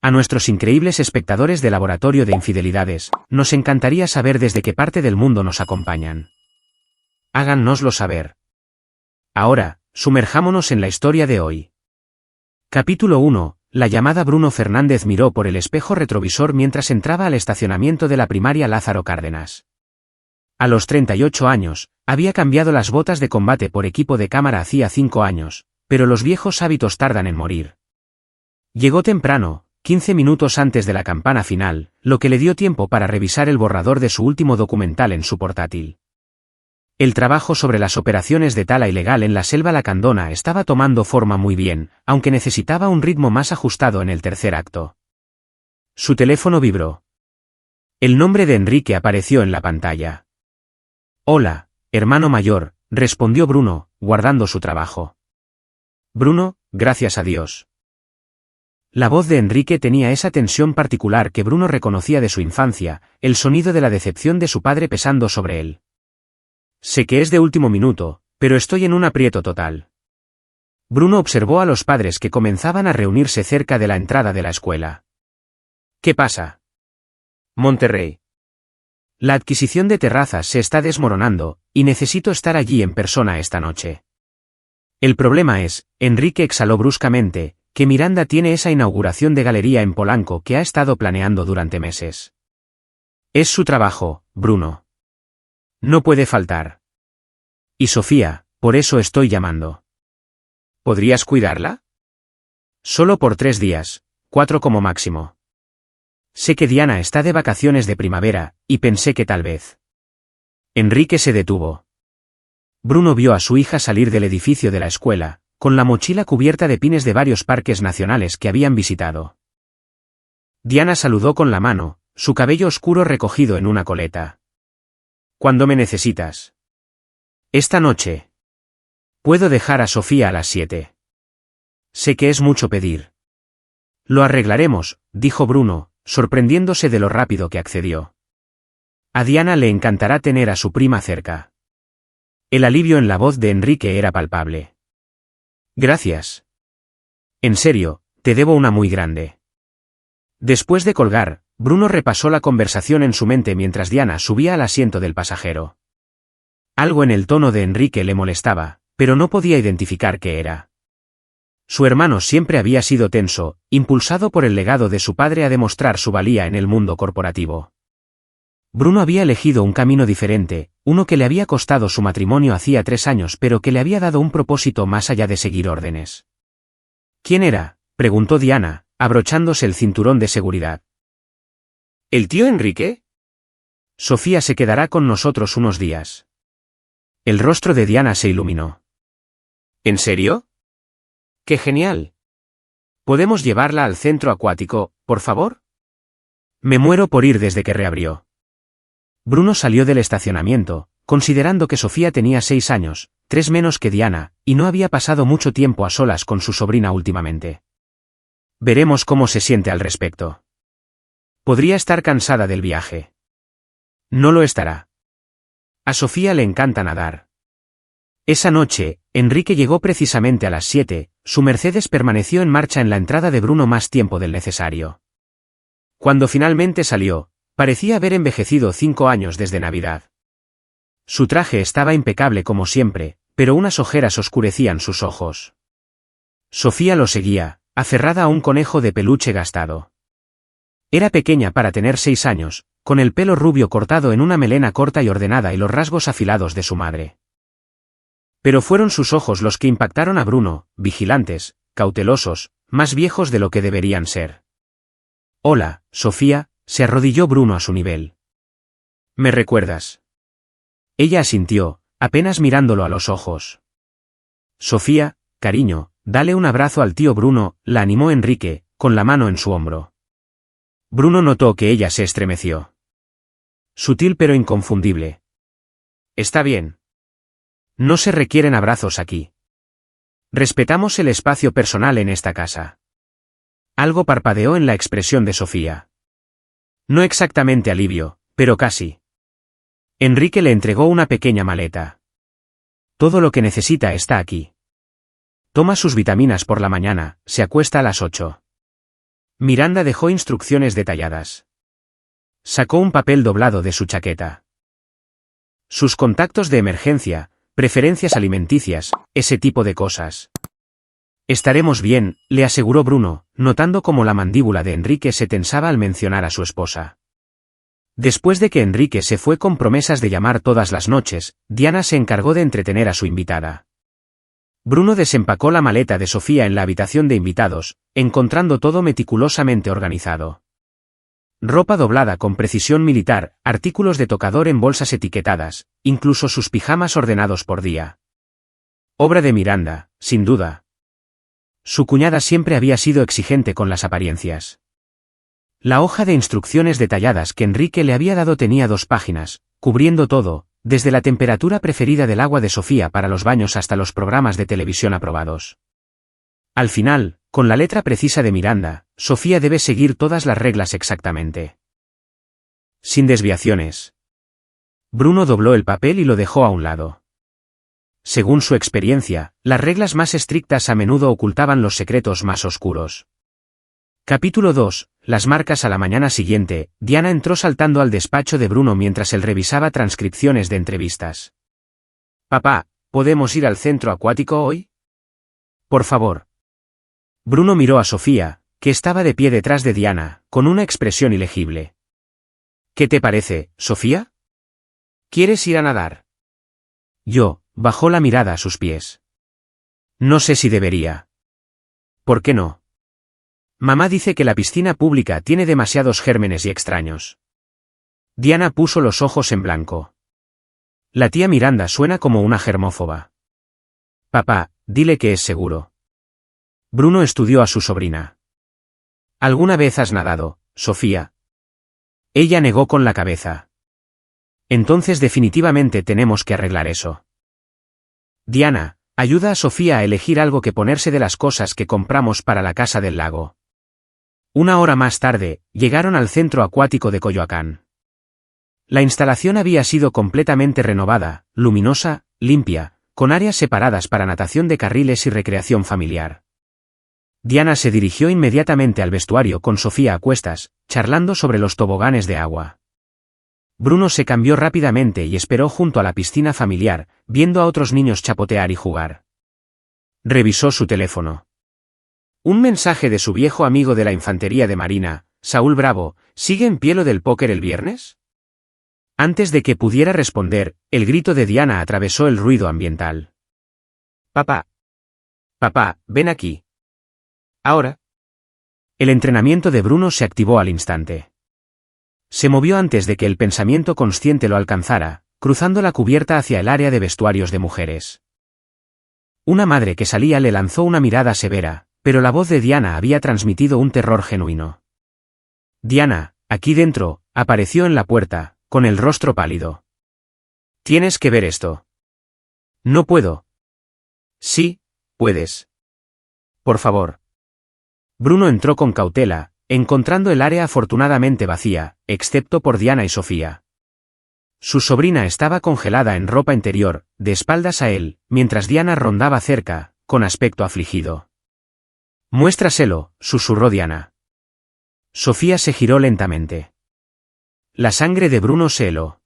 A nuestros increíbles espectadores de Laboratorio de Infidelidades, nos encantaría saber desde qué parte del mundo nos acompañan. Háganoslo saber. Ahora, sumerjámonos en la historia de hoy. Capítulo 1. La llamada. Bruno Fernández miró por el espejo retrovisor mientras entraba al estacionamiento de la primaria Lázaro Cárdenas. A los 38 años, había cambiado las botas de combate por equipo de cámara hacía 5 años, pero los viejos hábitos tardan en morir. Llegó temprano, 15 minutos antes de la campana final, lo que le dio tiempo para revisar el borrador de su último documental en su portátil. El trabajo sobre las operaciones de tala ilegal en la selva lacandona estaba tomando forma muy bien, aunque necesitaba un ritmo más ajustado en el tercer acto. Su teléfono vibró. El nombre de Enrique apareció en la pantalla. «Hola, hermano mayor», respondió Bruno, guardando su trabajo. «Bruno, gracias a Dios». La voz de Enrique tenía esa tensión particular que Bruno reconocía de su infancia, el sonido de la decepción de su padre pesando sobre él. «Sé que es de último minuto, pero estoy en un aprieto total». Bruno observó a los padres que comenzaban a reunirse cerca de la entrada de la escuela. «¿Qué pasa?» «Monterrey. La adquisición de terrazas se está desmoronando, y necesito estar allí en persona esta noche». «El problema es», Enrique exhaló bruscamente, «que Miranda tiene esa inauguración de galería en Polanco que ha estado planeando durante meses. Es su trabajo, Bruno. No puede faltar. Y Sofía, por eso estoy llamando». «¿Podrías cuidarla?» «Solo por 3 días, 4 como máximo. Sé que Diana está de vacaciones de primavera, y pensé que tal vez». Enrique se detuvo. Bruno vio a su hija salir del edificio de la escuela, con la mochila cubierta de pines de varios parques nacionales que habían visitado. Diana saludó con la mano, su cabello oscuro recogido en una coleta. «¿Cuándo me necesitas?» «Esta noche. Puedo dejar a Sofía a las 7. Sé que es mucho pedir». «Lo arreglaremos», dijo Bruno, sorprendiéndose de lo rápido que accedió. A Diana le encantará tener a su prima cerca. El alivio en la voz de Enrique era palpable. «Gracias. En serio, te debo una muy grande». Después de colgar, Bruno repasó la conversación en su mente mientras Diana subía al asiento del pasajero. Algo en el tono de Enrique le molestaba, pero no podía identificar qué era. Su hermano siempre había sido tenso, impulsado por el legado de su padre a demostrar su valía en el mundo corporativo. Bruno había elegido un camino diferente, uno que le había costado su matrimonio hacía 3 años pero que le había dado un propósito más allá de seguir órdenes. «¿Quién era?», preguntó Diana, abrochándose el cinturón de seguridad. «¿El tío Enrique?» «Sofía se quedará con nosotros unos días». El rostro de Diana se iluminó. «¿En serio? ¡Qué genial! ¿Podemos llevarla al centro acuático, por favor?» «Me muero por ir desde que reabrió». Bruno salió del estacionamiento, considerando que Sofía tenía 6 años, 3 menos que Diana, y no había pasado mucho tiempo a solas con su sobrina últimamente. Veremos cómo se siente al respecto. Podría estar cansada del viaje. No lo estará. A Sofía le encanta nadar. Esa noche, Enrique llegó precisamente a las 7, su Mercedes permaneció en marcha en la entrada de Bruno más tiempo del necesario. Cuando finalmente salió, parecía haber envejecido 5 años desde Navidad. Su traje estaba impecable como siempre, pero unas ojeras oscurecían sus ojos. Sofía lo seguía, aferrada a un conejo de peluche gastado. Era pequeña para tener 6 años, con el pelo rubio cortado en una melena corta y ordenada y los rasgos afilados de su madre. Pero fueron sus ojos los que impactaron a Bruno, vigilantes, cautelosos, más viejos de lo que deberían ser. «Hola, Sofía», se arrodilló Bruno a su nivel. «¿Me recuerdas?» Ella asintió, apenas mirándolo a los ojos. «Sofía, cariño, dale un abrazo al tío Bruno», la animó Enrique, con la mano en su hombro. Bruno notó que ella se estremeció. Sutil pero inconfundible. «Está bien. No se requieren abrazos aquí. Respetamos el espacio personal en esta casa». Algo parpadeó en la expresión de Sofía. No exactamente alivio, pero casi. Enrique le entregó una pequeña maleta. «Todo lo que necesita está aquí. Toma sus vitaminas por la mañana, se acuesta a las 8. Miranda dejó instrucciones detalladas. Sacó un papel doblado de su chaqueta. Sus contactos de emergencia, preferencias alimenticias, ese tipo de cosas. Estaremos bien, le aseguró Bruno, notando cómo la mandíbula de Enrique se tensaba al mencionar a su esposa. Después de que Enrique se fue con promesas de llamar todas las noches, Diana se encargó de entretener a su invitada. Bruno desempacó la maleta de Sofía en la habitación de invitados, encontrando todo meticulosamente organizado. Ropa doblada con precisión militar, artículos de tocador en bolsas etiquetadas, incluso sus pijamas ordenados por día. Obra de Miranda, sin duda. Su cuñada siempre había sido exigente con las apariencias. La hoja de instrucciones detalladas que Enrique le había dado tenía 2 páginas, cubriendo todo, desde la temperatura preferida del agua de Sofía para los baños hasta los programas de televisión aprobados. Al final, con la letra precisa de Miranda, Sofía debe seguir todas las reglas exactamente. Sin desviaciones. Bruno dobló el papel y lo dejó a un lado. Según su experiencia, las reglas más estrictas a menudo ocultaban los secretos más oscuros. Capítulo 2. Las marcas. A la mañana siguiente, Diana entró saltando al despacho de Bruno mientras él revisaba transcripciones de entrevistas. «Papá, ¿podemos ir al centro acuático hoy? Por favor». Bruno miró a Sofía, que estaba de pie detrás de Diana, con una expresión ilegible. «¿Qué te parece, Sofía? ¿Quieres ir a nadar?» Bajó la mirada a sus pies. «No sé si debería». «¿Por qué no?» «Mamá dice que la piscina pública tiene demasiados gérmenes y extraños». Diana puso los ojos en blanco. «La tía Miranda suena como una germófoba». «Papá, dile que es seguro». Bruno estudió a su sobrina. «¿Alguna vez has nadado, Sofía?» Ella negó con la cabeza. «Entonces definitivamente tenemos que arreglar eso». «Diana, ayuda a Sofía a elegir algo que ponerse de las cosas que compramos para la casa del lago». 1 hora más tarde, llegaron al centro acuático de Coyoacán. La instalación había sido completamente renovada, luminosa, limpia, con áreas separadas para natación de carriles y recreación familiar. Diana se dirigió inmediatamente al vestuario con Sofía a cuestas, charlando sobre los toboganes de agua. Bruno se cambió rápidamente y esperó junto a la piscina familiar, viendo a otros niños chapotear y jugar. Revisó su teléfono. Un mensaje de su viejo amigo de la infantería de Marina, Saúl Bravo: ¿sigue en pie lo del póker el viernes? Antes de que pudiera responder, el grito de Diana atravesó el ruido ambiental. «Papá. Papá, ven aquí. Ahora». El entrenamiento de Bruno se activó al instante. Se movió antes de que el pensamiento consciente lo alcanzara, cruzando la cubierta hacia el área de vestuarios de mujeres. Una madre que salía le lanzó una mirada severa, pero la voz de Diana había transmitido un terror genuino. Diana, aquí dentro, apareció en la puerta, con el rostro pálido. «Tienes que ver esto». «No puedo». «Sí, puedes. Por favor». Bruno entró con cautela, encontrando el área afortunadamente vacía, excepto por Diana y Sofía. Su sobrina estaba congelada en ropa interior, de espaldas a él, mientras Diana rondaba cerca, con aspecto afligido. «Muéstraselo», susurró Diana. Sofía se giró lentamente. La sangre de Bruno se heló.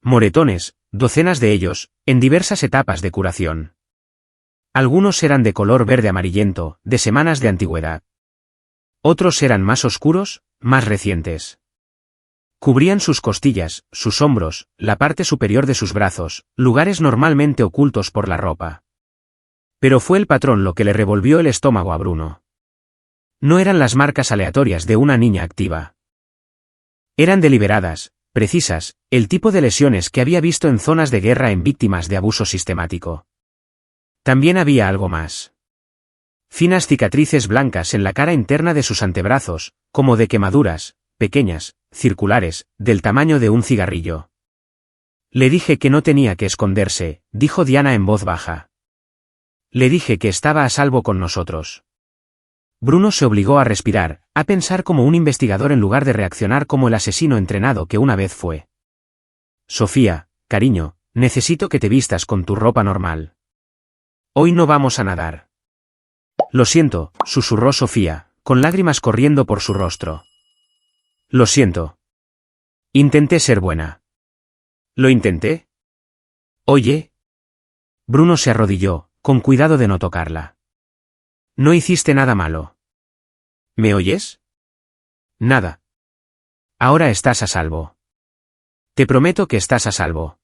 Moretones, docenas de ellos, en diversas etapas de curación. Algunos eran de color verde amarillento, de semanas de antigüedad. Otros eran más oscuros, más recientes. Cubrían sus costillas, sus hombros, la parte superior de sus brazos, lugares normalmente ocultos por la ropa. Pero fue el patrón lo que le revolvió el estómago a Bruno. No eran las marcas aleatorias de una niña activa. Eran deliberadas, precisas, el tipo de lesiones que había visto en zonas de guerra en víctimas de abuso sistemático. También había algo más. Finas cicatrices blancas en la cara interna de sus antebrazos, como de quemaduras, pequeñas, circulares, del tamaño de un cigarrillo. «Le dije que no tenía que esconderse», dijo Diana en voz baja. «Le dije que estaba a salvo con nosotros». Bruno se obligó a respirar, a pensar como un investigador en lugar de reaccionar como el asesino entrenado que una vez fue. «Sofía, cariño, necesito que te vistas con tu ropa normal. Hoy no vamos a nadar». «Lo siento», susurró Sofía, con lágrimas corriendo por su rostro. Lo siento. Intenté ser buena. ¿Lo intenté? Oye. Bruno se arrodilló, con cuidado de no tocarla. No hiciste nada malo. ¿Me oyes? Nada. Ahora estás a salvo. Te prometo que estás a salvo.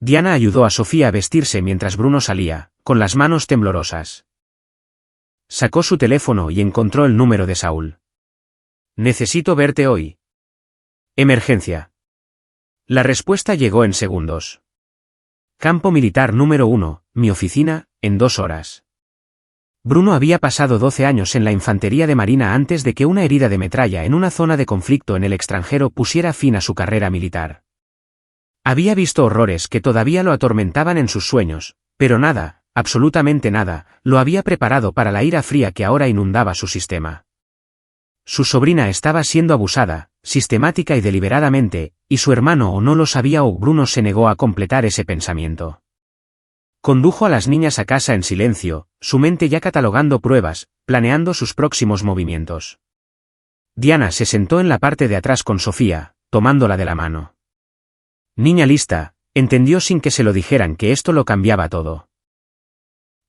Diana ayudó a Sofía a vestirse mientras Bruno salía, con las manos temblorosas. Sacó su teléfono y encontró el número de Saúl. Necesito verte hoy. Emergencia. La respuesta llegó en segundos. Campo militar número 1, mi oficina, en 2 horas. Bruno había pasado 12 años en la infantería de marina antes de que una herida de metralla en una zona de conflicto en el extranjero pusiera fin a su carrera militar. Había visto horrores que todavía lo atormentaban en sus sueños, pero nada, absolutamente nada, lo había preparado para la ira fría que ahora inundaba su sistema. Su sobrina estaba siendo abusada, sistemática y deliberadamente, y su hermano o no lo sabía o Bruno se negó a completar ese pensamiento. Condujo a las niñas a casa en silencio, su mente ya catalogando pruebas, planeando sus próximos movimientos. Diana se sentó en la parte de atrás con Sofía, tomándola de la mano. Niña lista, entendió sin que se lo dijeran que esto lo cambiaba todo.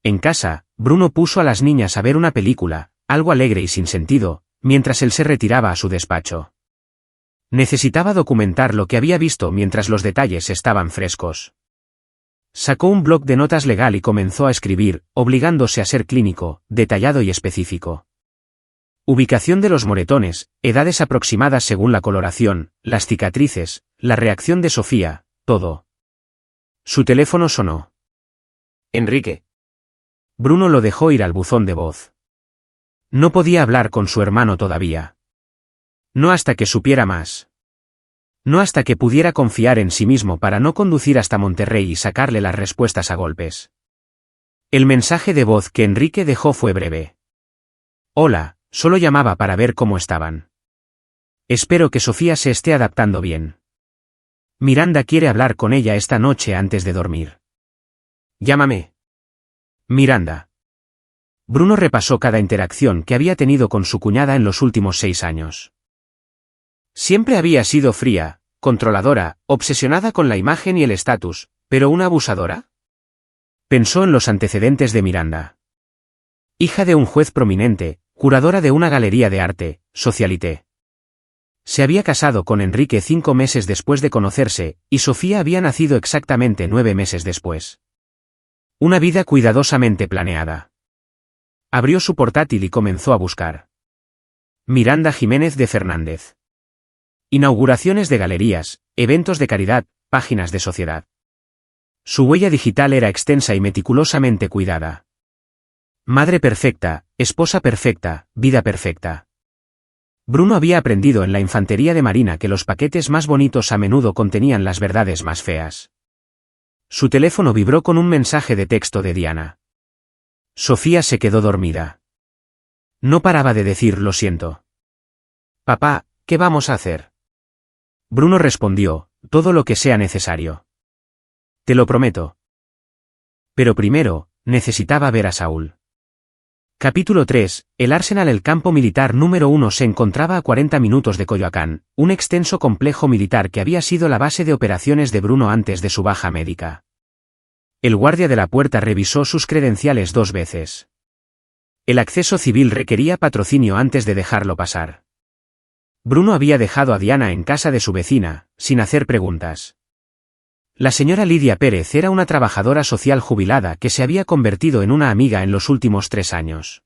En casa, Bruno puso a las niñas a ver una película, algo alegre y sin sentido, mientras él se retiraba a su despacho. Necesitaba documentar lo que había visto mientras los detalles estaban frescos. Sacó un bloc de notas legal y comenzó a escribir, obligándose a ser clínico, detallado y específico. Ubicación de los moretones, edades aproximadas según la coloración, las cicatrices, la reacción de Sofía, todo. Su teléfono sonó. Enrique. Bruno lo dejó ir al buzón de voz. No podía hablar con su hermano todavía. No hasta que supiera más. No hasta que pudiera confiar en sí mismo para no conducir hasta Monterrey y sacarle las respuestas a golpes. El mensaje de voz que Enrique dejó fue breve. Hola, solo llamaba para ver cómo estaban. Espero que Sofía se esté adaptando bien. Miranda quiere hablar con ella esta noche antes de dormir. Llámame. Miranda. Bruno repasó cada interacción que había tenido con su cuñada en los últimos 6 años. Siempre había sido fría, controladora, obsesionada con la imagen y el estatus, pero una abusadora. Pensó en los antecedentes de Miranda. Hija de un juez prominente, curadora de una galería de arte, socialité. Se había casado con Enrique 5 meses después de conocerse, y Sofía había nacido exactamente 9 meses después. Una vida cuidadosamente planeada. Abrió su portátil y comenzó a buscar. Miranda Jiménez de Fernández. Inauguraciones de galerías, eventos de caridad, páginas de sociedad. Su huella digital era extensa y meticulosamente cuidada. Madre perfecta, esposa perfecta, vida perfecta. Bruno había aprendido en la infantería de marina que los paquetes más bonitos a menudo contenían las verdades más feas. Su teléfono vibró con un mensaje de texto de Diana. Sofía se quedó dormida. No paraba de decir lo siento. Papá, ¿qué vamos a hacer? Bruno respondió, todo lo que sea necesario. Te lo prometo. Pero primero, necesitaba ver a Saúl. Capítulo 3, el Arsenal. El campo militar número 1 se encontraba a 40 minutos de Coyoacán, un extenso complejo militar que había sido la base de operaciones de Bruno antes de su baja médica. El guardia de la puerta revisó sus credenciales 2 veces. El acceso civil requería patrocinio antes de dejarlo pasar. Bruno había dejado a Diana en casa de su vecina, sin hacer preguntas. La señora Lidia Pérez era una trabajadora social jubilada que se había convertido en una amiga en los últimos 3 años.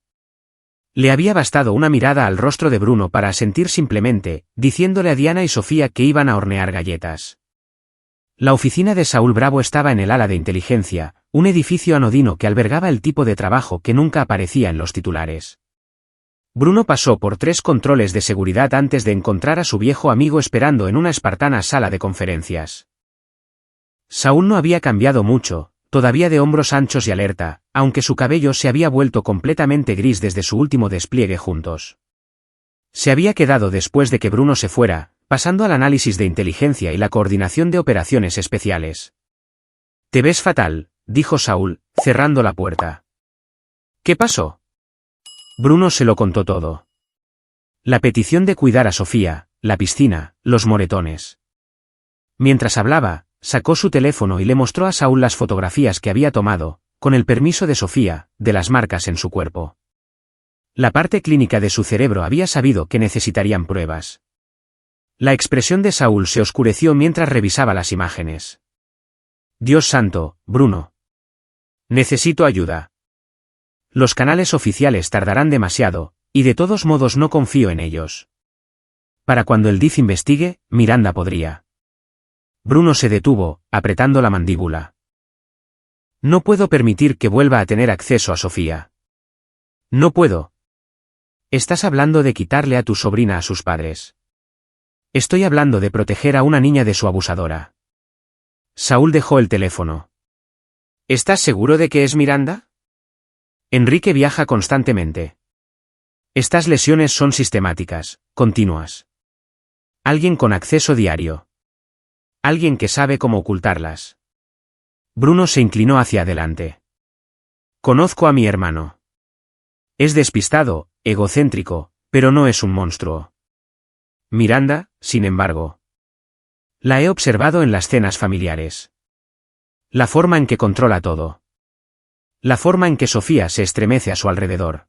Le había bastado una mirada al rostro de Bruno para asentir simplemente, diciéndole a Diana y Sofía que iban a hornear galletas. La oficina de Saúl Bravo estaba en el ala de inteligencia, un edificio anodino que albergaba el tipo de trabajo que nunca aparecía en los titulares. Bruno pasó por 3 controles de seguridad antes de encontrar a su viejo amigo esperando en una espartana sala de conferencias. Saúl no había cambiado mucho, todavía de hombros anchos y alerta, aunque su cabello se había vuelto completamente gris desde su último despliegue juntos. Se había quedado después de que Bruno se fuera, pasando al análisis de inteligencia y la coordinación de operaciones especiales. Te ves fatal, dijo Saúl, cerrando la puerta. ¿Qué pasó? Bruno se lo contó todo. La petición de cuidar a Sofía, la piscina, los moretones. Mientras hablaba, sacó su teléfono y le mostró a Saúl las fotografías que había tomado, con el permiso de Sofía, de las marcas en su cuerpo. La parte clínica de su cerebro había sabido que necesitarían pruebas. La expresión de Saúl se oscureció mientras revisaba las imágenes. Dios santo, Bruno. Necesito ayuda. Los canales oficiales tardarán demasiado, y de todos modos no confío en ellos. Para cuando el DIF investigue, Miranda podría. Bruno se detuvo, apretando la mandíbula. No puedo permitir que vuelva a tener acceso a Sofía. No puedo. Estás hablando de quitarle a tu sobrina a sus padres. Estoy hablando de proteger a una niña de su abusadora. Saúl dejó el teléfono. ¿Estás seguro de que es Miranda? Enrique viaja constantemente. Estas lesiones son sistemáticas, continuas. Alguien con acceso diario. Alguien que sabe cómo ocultarlas. Bruno se inclinó hacia adelante. Conozco a mi hermano. Es despistado, egocéntrico, pero no es un monstruo. Miranda, sin embargo. La he observado en las cenas familiares. La forma en que controla todo. La forma en que Sofía se estremece a su alrededor.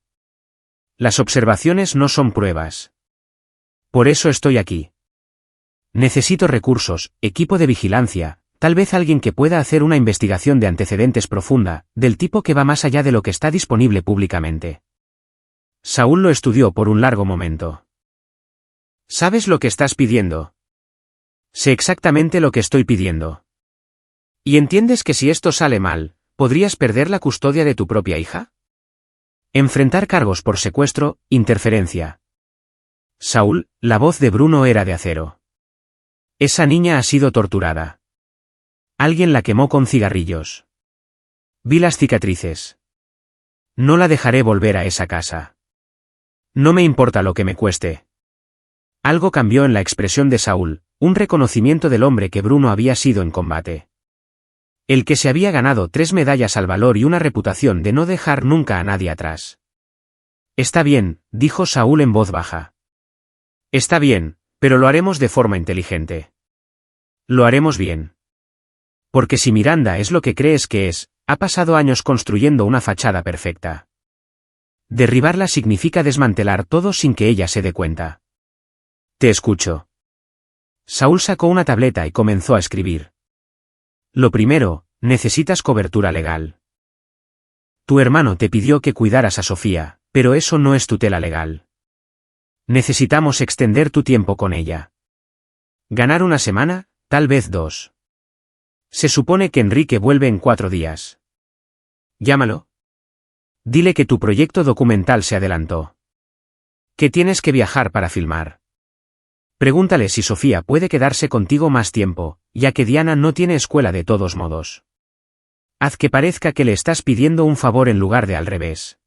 Las observaciones no son pruebas. Por eso estoy aquí. Necesito recursos, equipo de vigilancia, tal vez alguien que pueda hacer una investigación de antecedentes profunda, del tipo que va más allá de lo que está disponible públicamente. Saúl lo estudió por un largo momento. ¿Sabes lo que estás pidiendo? Sé exactamente lo que estoy pidiendo. ¿Y entiendes que si esto sale mal, podrías perder la custodia de tu propia hija? Enfrentar cargos por secuestro, interferencia. Saúl, la voz de Bruno era de acero. Esa niña ha sido torturada. Alguien la quemó con cigarrillos. Vi las cicatrices. No la dejaré volver a esa casa. No me importa lo que me cueste. Algo cambió en la expresión de Saúl, un reconocimiento del hombre que Bruno había sido en combate. El que se había ganado 3 medallas al valor y una reputación de no dejar nunca a nadie atrás. Está bien, dijo Saúl en voz baja. Está bien, pero lo haremos de forma inteligente. Lo haremos bien. Porque si Miranda es lo que crees que es, ha pasado años construyendo una fachada perfecta. Derribarla significa desmantelar todo sin que ella se dé cuenta. Te escucho. Saúl sacó una tableta y comenzó a escribir. Lo primero, necesitas cobertura legal. Tu hermano te pidió que cuidaras a Sofía, pero eso no es tutela legal. Necesitamos extender tu tiempo con ella. Ganar una semana, tal vez 2. Se supone que Enrique vuelve en 4 días. Llámalo. Dile que tu proyecto documental se adelantó. Que tienes que viajar para filmar. Pregúntale si Sofía puede quedarse contigo más tiempo, ya que Diana no tiene escuela de todos modos. Haz que parezca que le estás pidiendo un favor en lugar de al revés.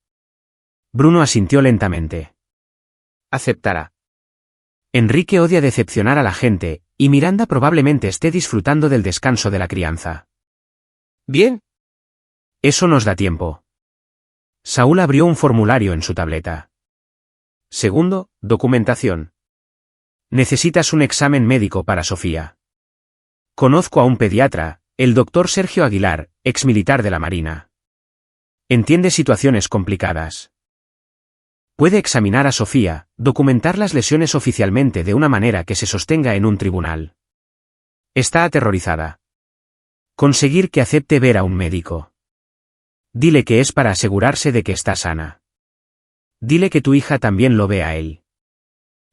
Bruno asintió lentamente. Aceptará. Enrique odia decepcionar a la gente, y Miranda probablemente esté disfrutando del descanso de la crianza. Bien. Eso nos da tiempo. Saúl abrió un formulario en su tableta. Segundo, documentación. Necesitas un examen médico para Sofía. Conozco a un pediatra, el doctor Sergio Aguilar, exmilitar de la Marina. Entiende situaciones complicadas. Puede examinar a Sofía, documentar las lesiones oficialmente de una manera que se sostenga en un tribunal. Está aterrorizada. Conseguir que acepte ver a un médico. Dile que es para asegurarse de que está sana. Dile que tu hija también lo ve a él.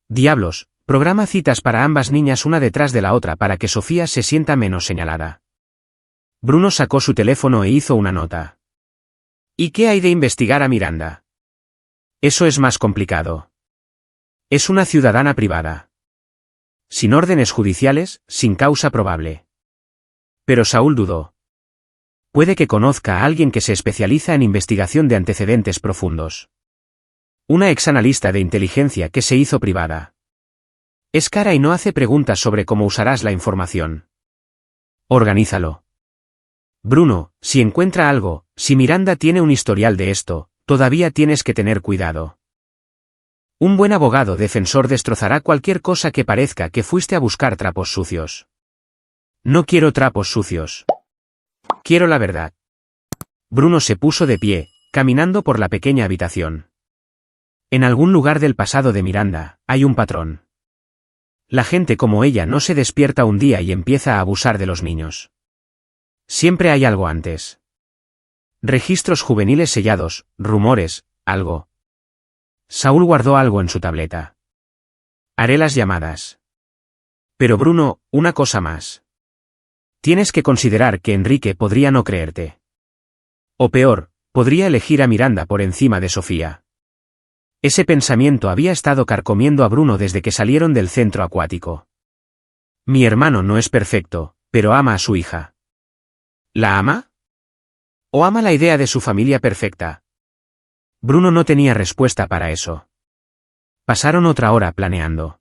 Diablos, programa citas para ambas niñas una detrás de la otra para que Sofía se sienta menos señalada. Bruno sacó su teléfono e hizo una nota. ¿Y qué hay de investigar a Miranda? Eso es más complicado. Es una ciudadana privada. Sin órdenes judiciales, sin causa probable. Pero Saúl dudó. Puede que conozca a alguien que se especializa en investigación de antecedentes profundos. Una exanalista de inteligencia que se hizo privada. Es cara y no hace preguntas sobre cómo usarás la información. Organízalo. Bruno, si encuentra algo, si Miranda tiene un historial de esto, todavía tienes que tener cuidado. Un buen abogado defensor destrozará cualquier cosa que parezca que fuiste a buscar trapos sucios. No quiero trapos sucios. Quiero la verdad. Bruno se puso de pie, caminando por la pequeña habitación. En algún lugar del pasado de Miranda, hay un patrón. La gente como ella no se despierta un día y empieza a abusar de los niños. Siempre hay algo antes. Registros juveniles sellados, rumores, algo. Saúl guardó algo en su tableta. Haré las llamadas. Pero Bruno, una cosa más. Tienes que considerar que Enrique podría no creerte. O peor, podría elegir a Miranda por encima de Sofía. Ese pensamiento había estado carcomiendo a Bruno desde que salieron del centro acuático. Mi hermano no es perfecto, pero ama a su hija. ¿La ama? ¿O ama la idea de su familia perfecta? Bruno no tenía respuesta para eso. Pasaron otra hora planeando.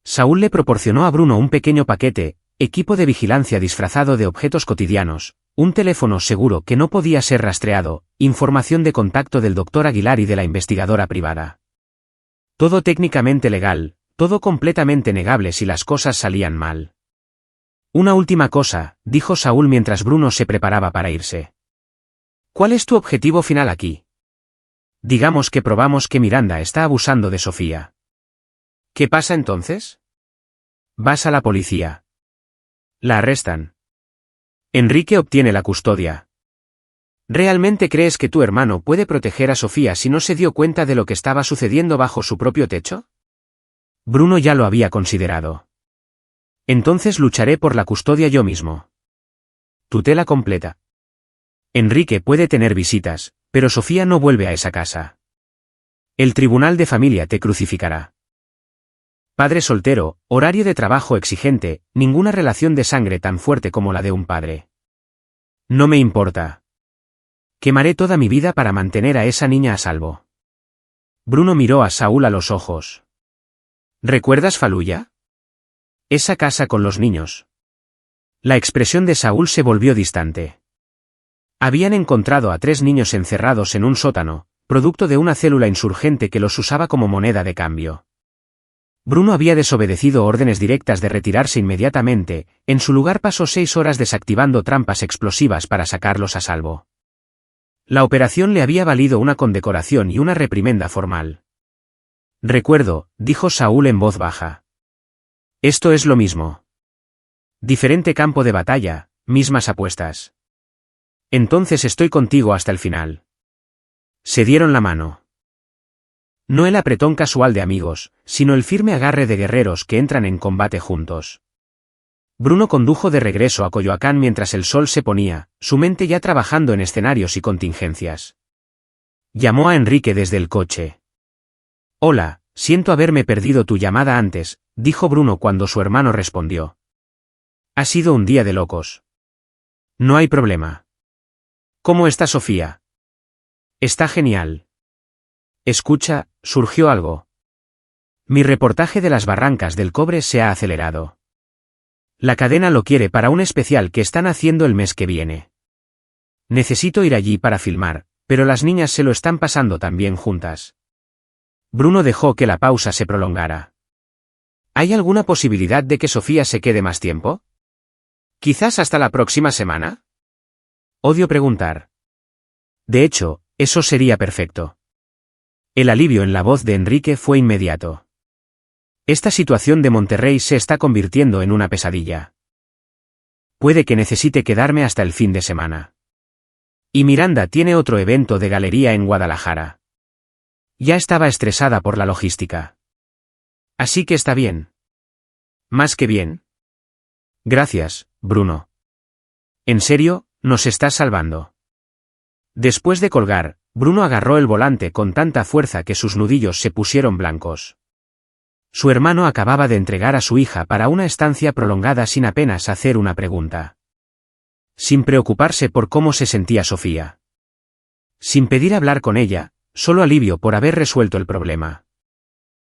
Saúl le proporcionó a Bruno un pequeño paquete, equipo de vigilancia disfrazado de objetos cotidianos, un teléfono seguro que no podía ser rastreado, información de contacto del doctor Aguilar y de la investigadora privada. Todo técnicamente legal, todo completamente negable si las cosas salían mal. Una última cosa, dijo Saúl mientras Bruno se preparaba para irse. ¿Cuál es tu objetivo final aquí? Digamos que probamos que Miranda está abusando de Sofía. ¿Qué pasa entonces? Vas a la policía. La arrestan. Enrique obtiene la custodia. ¿Realmente crees que tu hermano puede proteger a Sofía si no se dio cuenta de lo que estaba sucediendo bajo su propio techo? Bruno ya lo había considerado. Entonces lucharé por la custodia yo mismo. Tutela completa. Enrique puede tener visitas, pero Sofía no vuelve a esa casa. El tribunal de familia te crucificará. Padre soltero, horario de trabajo exigente, ninguna relación de sangre tan fuerte como la de un padre. No me importa. Quemaré toda mi vida para mantener a esa niña a salvo. Bruno miró a Saúl a los ojos. ¿Recuerdas Faluya? Esa casa con los niños. La expresión de Saúl se volvió distante. Habían encontrado a 3 niños encerrados en un sótano, producto de una célula insurgente que los usaba como moneda de cambio. Bruno había desobedecido órdenes directas de retirarse inmediatamente, en su lugar pasó 6 horas desactivando trampas explosivas para sacarlos a salvo. La operación le había valido una condecoración y una reprimenda formal. Recuerdo, dijo Saúl en voz baja. Esto es lo mismo. Diferente campo de batalla, mismas apuestas. Entonces estoy contigo hasta el final. Se dieron la mano. No el apretón casual de amigos, sino el firme agarre de guerreros que entran en combate juntos. Bruno condujo de regreso a Coyoacán mientras el sol se ponía, su mente ya trabajando en escenarios y contingencias. Llamó a Enrique desde el coche. Hola, siento haberme perdido tu llamada antes, dijo Bruno cuando su hermano respondió. Ha sido un día de locos. No hay problema. ¿Cómo está Sofía? Está genial. Escucha, surgió algo. Mi reportaje de las barrancas del cobre se ha acelerado. La cadena lo quiere para un especial que están haciendo el mes que viene. Necesito ir allí para filmar, pero las niñas se lo están pasando también juntas. Bruno dejó que la pausa se prolongara. ¿Hay alguna posibilidad de que Sofía se quede más tiempo? ¿Quizás hasta la próxima semana? Odio preguntar. De hecho, eso sería perfecto. El alivio en la voz de Enrique fue inmediato. Esta situación de Monterrey se está convirtiendo en una pesadilla. Puede que necesite quedarme hasta el fin de semana. Y Miranda tiene otro evento de galería en Guadalajara. Ya estaba estresada por la logística. Así que está bien. Más que bien. Gracias, Bruno. En serio, nos estás salvando. Después de colgar, Bruno agarró el volante con tanta fuerza que sus nudillos se pusieron blancos. Su hermano acababa de entregar a su hija para una estancia prolongada sin apenas hacer una pregunta. Sin preocuparse por cómo se sentía Sofía. Sin pedir hablar con ella, solo alivio por haber resuelto el problema.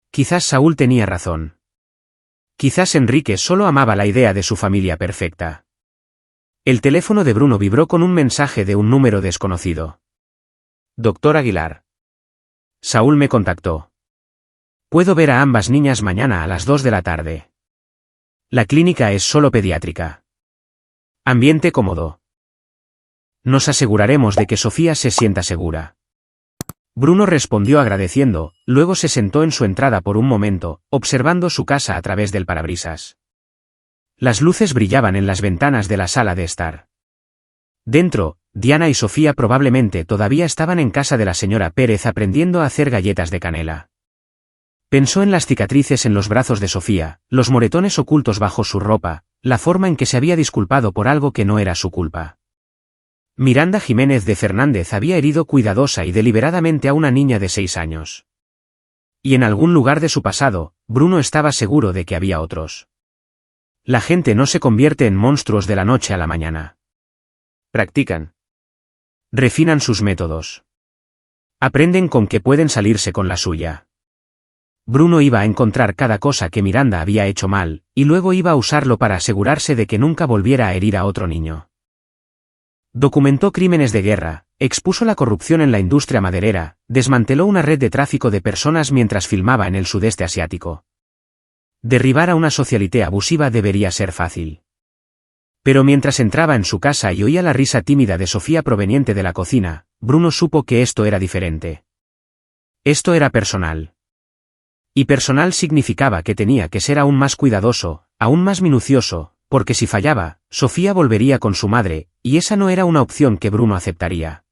Quizás Saúl tenía razón. Quizás Enrique solo amaba la idea de su familia perfecta. El teléfono de Bruno vibró con un mensaje de un número desconocido. Doctor Aguilar. Saúl me contactó. Puedo ver a ambas niñas mañana a las 2 de la tarde. La clínica es solo pediátrica. Ambiente cómodo. Nos aseguraremos de que Sofía se sienta segura. Bruno respondió agradeciendo, luego se sentó en su entrada por un momento, observando su casa a través del parabrisas. Las luces brillaban en las ventanas de la sala de estar. Dentro, Diana y Sofía probablemente todavía estaban en casa de la señora Pérez aprendiendo a hacer galletas de canela. Pensó en las cicatrices en los brazos de Sofía, los moretones ocultos bajo su ropa, la forma en que se había disculpado por algo que no era su culpa. Miranda Jiménez de Fernández había herido cuidadosa y deliberadamente a una niña de 6 años. Y en algún lugar de su pasado, Bruno estaba seguro de que había otros. La gente no se convierte en monstruos de la noche a la mañana. Practican. Refinan sus métodos. Aprenden con que pueden salirse con la suya. Bruno iba a encontrar cada cosa que Miranda había hecho mal, y luego iba a usarlo para asegurarse de que nunca volviera a herir a otro niño. Documentó crímenes de guerra, expuso la corrupción en la industria maderera, desmanteló una red de tráfico de personas mientras filmaba en el sudeste asiático. Derribar a una socialité abusiva debería ser fácil. Pero mientras entraba en su casa y oía la risa tímida de Sofía proveniente de la cocina, Bruno supo que esto era diferente. Esto era personal. Y personal significaba que tenía que ser aún más cuidadoso, aún más minucioso, porque si fallaba, Sofía volvería con su madre, y esa no era una opción que Bruno aceptaría.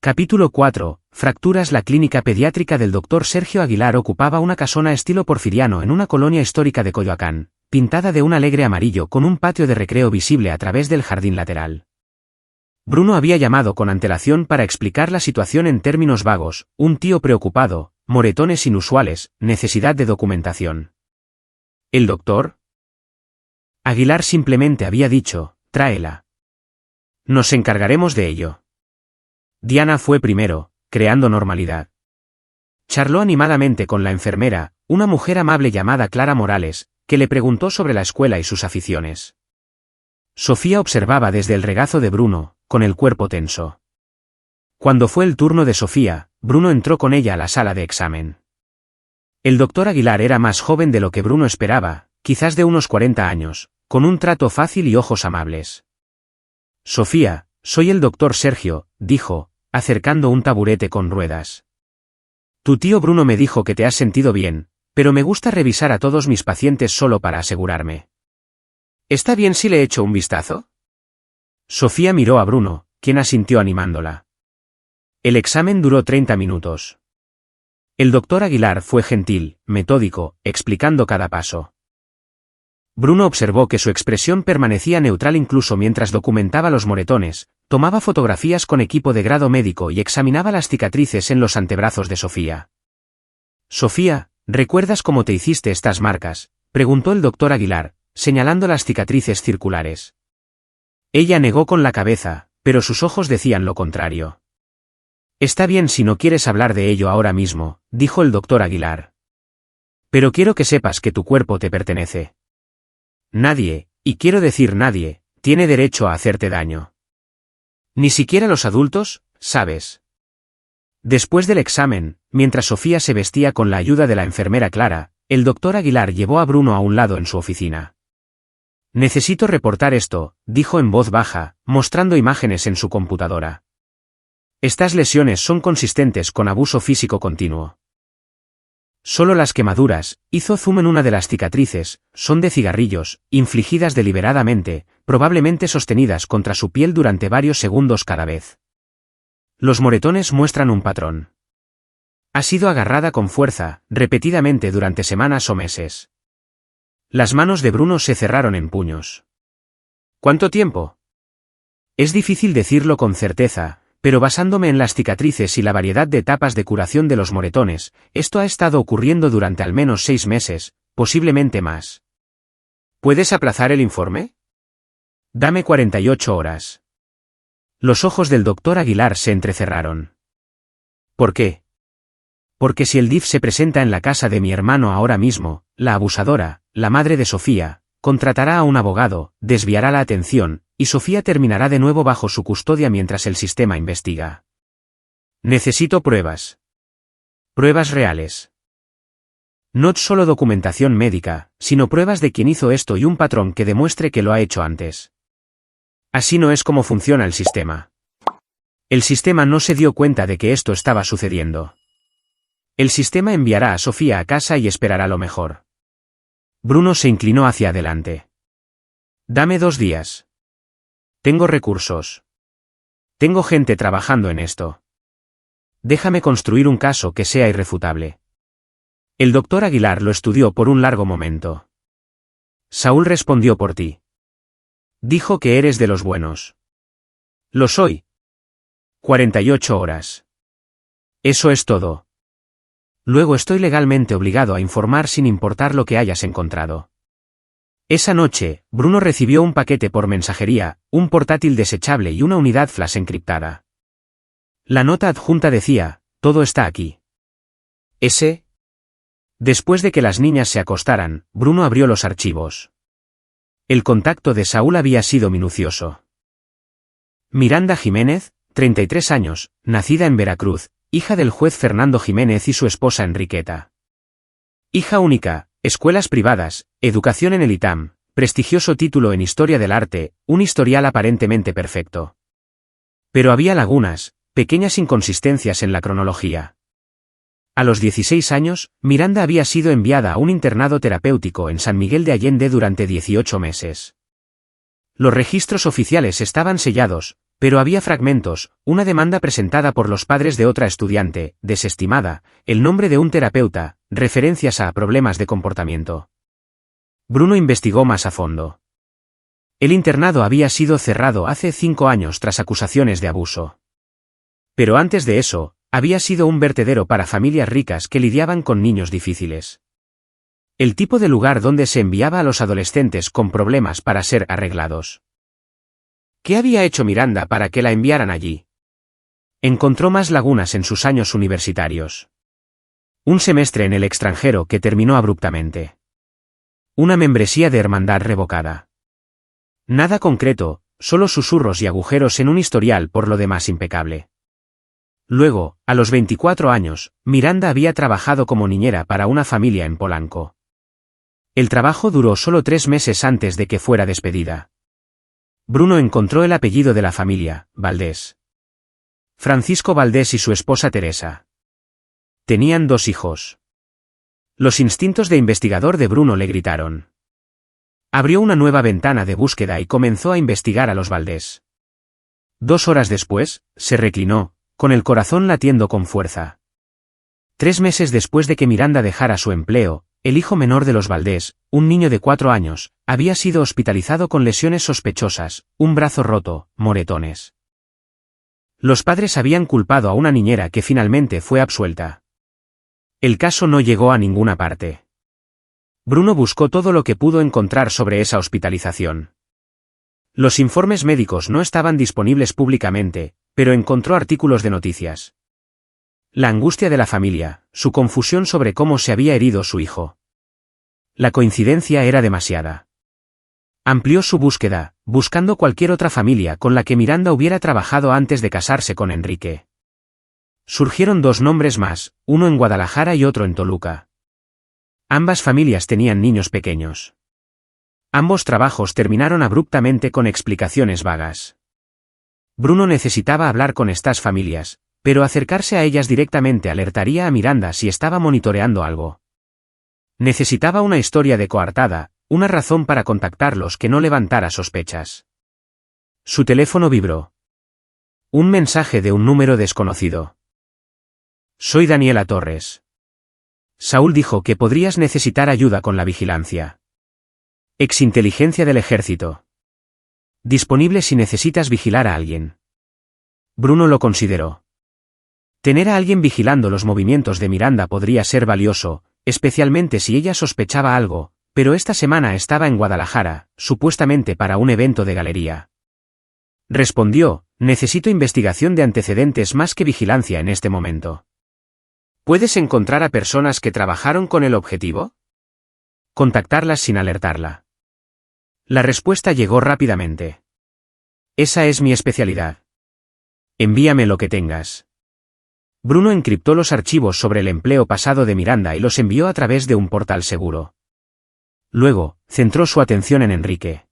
Capítulo 4. Fracturas. La clínica pediátrica del Dr. Sergio Aguilar ocupaba una casona estilo porfiriano en una colonia histórica de Coyoacán, pintada de un alegre amarillo con un patio de recreo visible a través del jardín lateral. Bruno había llamado con antelación para explicar la situación en términos vagos: un tío preocupado, moretones inusuales, necesidad de documentación. ¿El doctor? Aguilar simplemente había dicho: tráela. Nos encargaremos de ello. Diana fue primero, creando normalidad. Charló animadamente con la enfermera, una mujer amable llamada Clara Morales, que le preguntó sobre la escuela y sus aficiones. Sofía observaba desde el regazo de Bruno, con el cuerpo tenso. Cuando fue el turno de Sofía, Bruno entró con ella a la sala de examen. El doctor Aguilar era más joven de lo que Bruno esperaba, quizás de unos 40 años, con un trato fácil y ojos amables. Sofía, soy el doctor Sergio, dijo, acercando un taburete con ruedas. Tu tío Bruno me dijo que te has sentido bien, pero me gusta revisar a todos mis pacientes solo para asegurarme. ¿Está bien si le echo un vistazo? Sofía miró a Bruno, quien asintió animándola. El examen duró 30 minutos. El doctor Aguilar fue gentil, metódico, explicando cada paso. Bruno observó que su expresión permanecía neutral incluso mientras documentaba los moretones, tomaba fotografías con equipo de grado médico y examinaba las cicatrices en los antebrazos de Sofía. Sofía, ¿recuerdas cómo te hiciste estas marcas?, preguntó el doctor Aguilar, señalando las cicatrices circulares. Ella negó con la cabeza, pero sus ojos decían lo contrario. Está bien si no quieres hablar de ello ahora mismo, dijo el doctor Aguilar. Pero quiero que sepas que tu cuerpo te pertenece. Nadie, y quiero decir nadie, tiene derecho a hacerte daño. Ni siquiera los adultos, ¿sabes? Después del examen, mientras Sofía se vestía con la ayuda de la enfermera Clara, el doctor Aguilar llevó a Bruno a un lado en su oficina. Necesito reportar esto, dijo en voz baja, mostrando imágenes en su computadora. Estas lesiones son consistentes con abuso físico continuo. Solo las quemaduras, hizo zoom en una de las cicatrices, son de cigarrillos, infligidas deliberadamente, probablemente sostenidas contra su piel durante varios segundos cada vez. Los moretones muestran un patrón. Ha sido agarrada con fuerza, repetidamente durante semanas o meses. Las manos de Bruno se cerraron en puños. ¿Cuánto tiempo? Es difícil decirlo con certeza, pero basándome en las cicatrices y la variedad de etapas de curación de los moretones, esto ha estado ocurriendo durante al menos 6 meses, posiblemente más. ¿Puedes aplazar el informe? Dame 48 horas. Los ojos del doctor Aguilar se entrecerraron. ¿Por qué? Porque si el DIF se presenta en la casa de mi hermano ahora mismo, la abusadora, la madre de Sofía, contratará a un abogado, desviará la atención, y Sofía terminará de nuevo bajo su custodia mientras el sistema investiga. Necesito pruebas. Pruebas reales. No solo documentación médica, sino pruebas de quién hizo esto y un patrón que demuestre que lo ha hecho antes. Así no es como funciona el sistema. El sistema no se dio cuenta de que esto estaba sucediendo. El sistema enviará a Sofía a casa y esperará lo mejor. Bruno se inclinó hacia adelante. Dame 2 días. Tengo recursos. Tengo gente trabajando en esto. Déjame construir un caso que sea irrefutable. El doctor Aguilar lo estudió por un largo momento. Saúl respondió por ti. Dijo que eres de los buenos. Lo soy. 48 horas. Eso es todo. Luego estoy legalmente obligado a informar sin importar lo que hayas encontrado. Esa noche, Bruno recibió un paquete por mensajería, un portátil desechable y una unidad flash encriptada. La nota adjunta decía, todo está aquí. Después de que las niñas se acostaran, Bruno abrió los archivos. El contacto de Saúl había sido minucioso. Miranda Jiménez, 33 años, nacida en Veracruz, hija del juez Fernando Jiménez y su esposa Enriqueta. Hija única, escuelas privadas, educación en el ITAM, prestigioso título en Historia del Arte, un historial aparentemente perfecto. Pero había lagunas, pequeñas inconsistencias en la cronología. A los 16 años, Miranda había sido enviada a un internado terapéutico en San Miguel de Allende durante 18 meses. Los registros oficiales estaban sellados, pero había fragmentos, una demanda presentada por los padres de otra estudiante, desestimada, el nombre de un terapeuta, referencias a problemas de comportamiento. Bruno investigó más a fondo. El internado había sido cerrado hace 5 años tras acusaciones de abuso. Pero antes de eso, había sido un vertedero para familias ricas que lidiaban con niños difíciles. El tipo de lugar donde se enviaba a los adolescentes con problemas para ser arreglados. ¿Qué había hecho Miranda para que la enviaran allí? Encontró más lagunas en sus años universitarios. Un semestre en el extranjero que terminó abruptamente. Una membresía de hermandad revocada. Nada concreto, solo susurros y agujeros en un historial por lo demás impecable. Luego, a los 24 años, Miranda había trabajado como niñera para una familia en Polanco. El trabajo duró solo 3 meses antes de que fuera despedida. Bruno encontró el apellido de la familia, Valdés. Francisco Valdés y su esposa Teresa. Tenían 2 hijos. Los instintos de investigador de Bruno le gritaron. Abrió una nueva ventana de búsqueda y comenzó a investigar a los Valdés. 2 horas después, se reclinó, con el corazón latiendo con fuerza. 3 meses después de que Miranda dejara su empleo, el hijo menor de los Valdés, un niño de 4 años, había sido hospitalizado con lesiones sospechosas, un brazo roto, moretones. Los padres habían culpado a una niñera que finalmente fue absuelta. El caso no llegó a ninguna parte. Bruno buscó todo lo que pudo encontrar sobre esa hospitalización. Los informes médicos no estaban disponibles públicamente, pero encontró artículos de noticias. La angustia de la familia, su confusión sobre cómo se había herido su hijo. La coincidencia era demasiada. Amplió su búsqueda, buscando cualquier otra familia con la que Miranda hubiera trabajado antes de casarse con Enrique. Surgieron 2 nombres más, uno en Guadalajara y otro en Toluca. Ambas familias tenían niños pequeños. Ambos trabajos terminaron abruptamente con explicaciones vagas. Bruno necesitaba hablar con estas familias, pero acercarse a ellas directamente alertaría a Miranda si estaba monitoreando algo. Necesitaba una historia de coartada, una razón para contactarlos que no levantara sospechas. Su teléfono vibró. Un mensaje de un número desconocido. Soy Daniela Torres. Saúl dijo que podrías necesitar ayuda con la vigilancia. Exinteligencia del ejército. Disponible si necesitas vigilar a alguien. Bruno lo consideró. Tener a alguien vigilando los movimientos de Miranda podría ser valioso, especialmente si ella sospechaba algo, pero esta semana estaba en Guadalajara, supuestamente para un evento de galería. Respondió, necesito investigación de antecedentes más que vigilancia en este momento. ¿Puedes encontrar a personas que trabajaron con el objetivo? Contactarlas sin alertarla. La respuesta llegó rápidamente. Esa es mi especialidad. Envíame lo que tengas. Bruno encriptó los archivos sobre el empleo pasado de Miranda y los envió a través de un portal seguro. Luego, centró su atención en Enrique.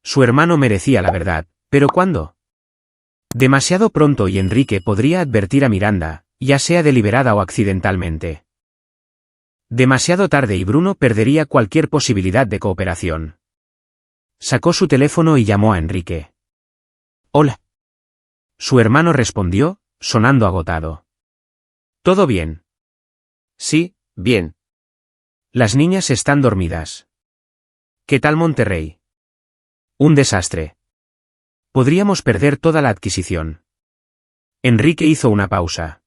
Su hermano merecía la verdad, pero ¿cuándo? Demasiado pronto y Enrique podría advertir a Miranda, ya sea deliberada o accidentalmente. Demasiado tarde y Bruno perdería cualquier posibilidad de cooperación. Sacó su teléfono y llamó a Enrique. «Hola». Su hermano respondió, sonando agotado. «¿Todo bien?» Sí, bien. Las niñas están dormidas. ¿Qué tal Monterrey? Un desastre. Podríamos perder toda la adquisición. Enrique hizo una pausa.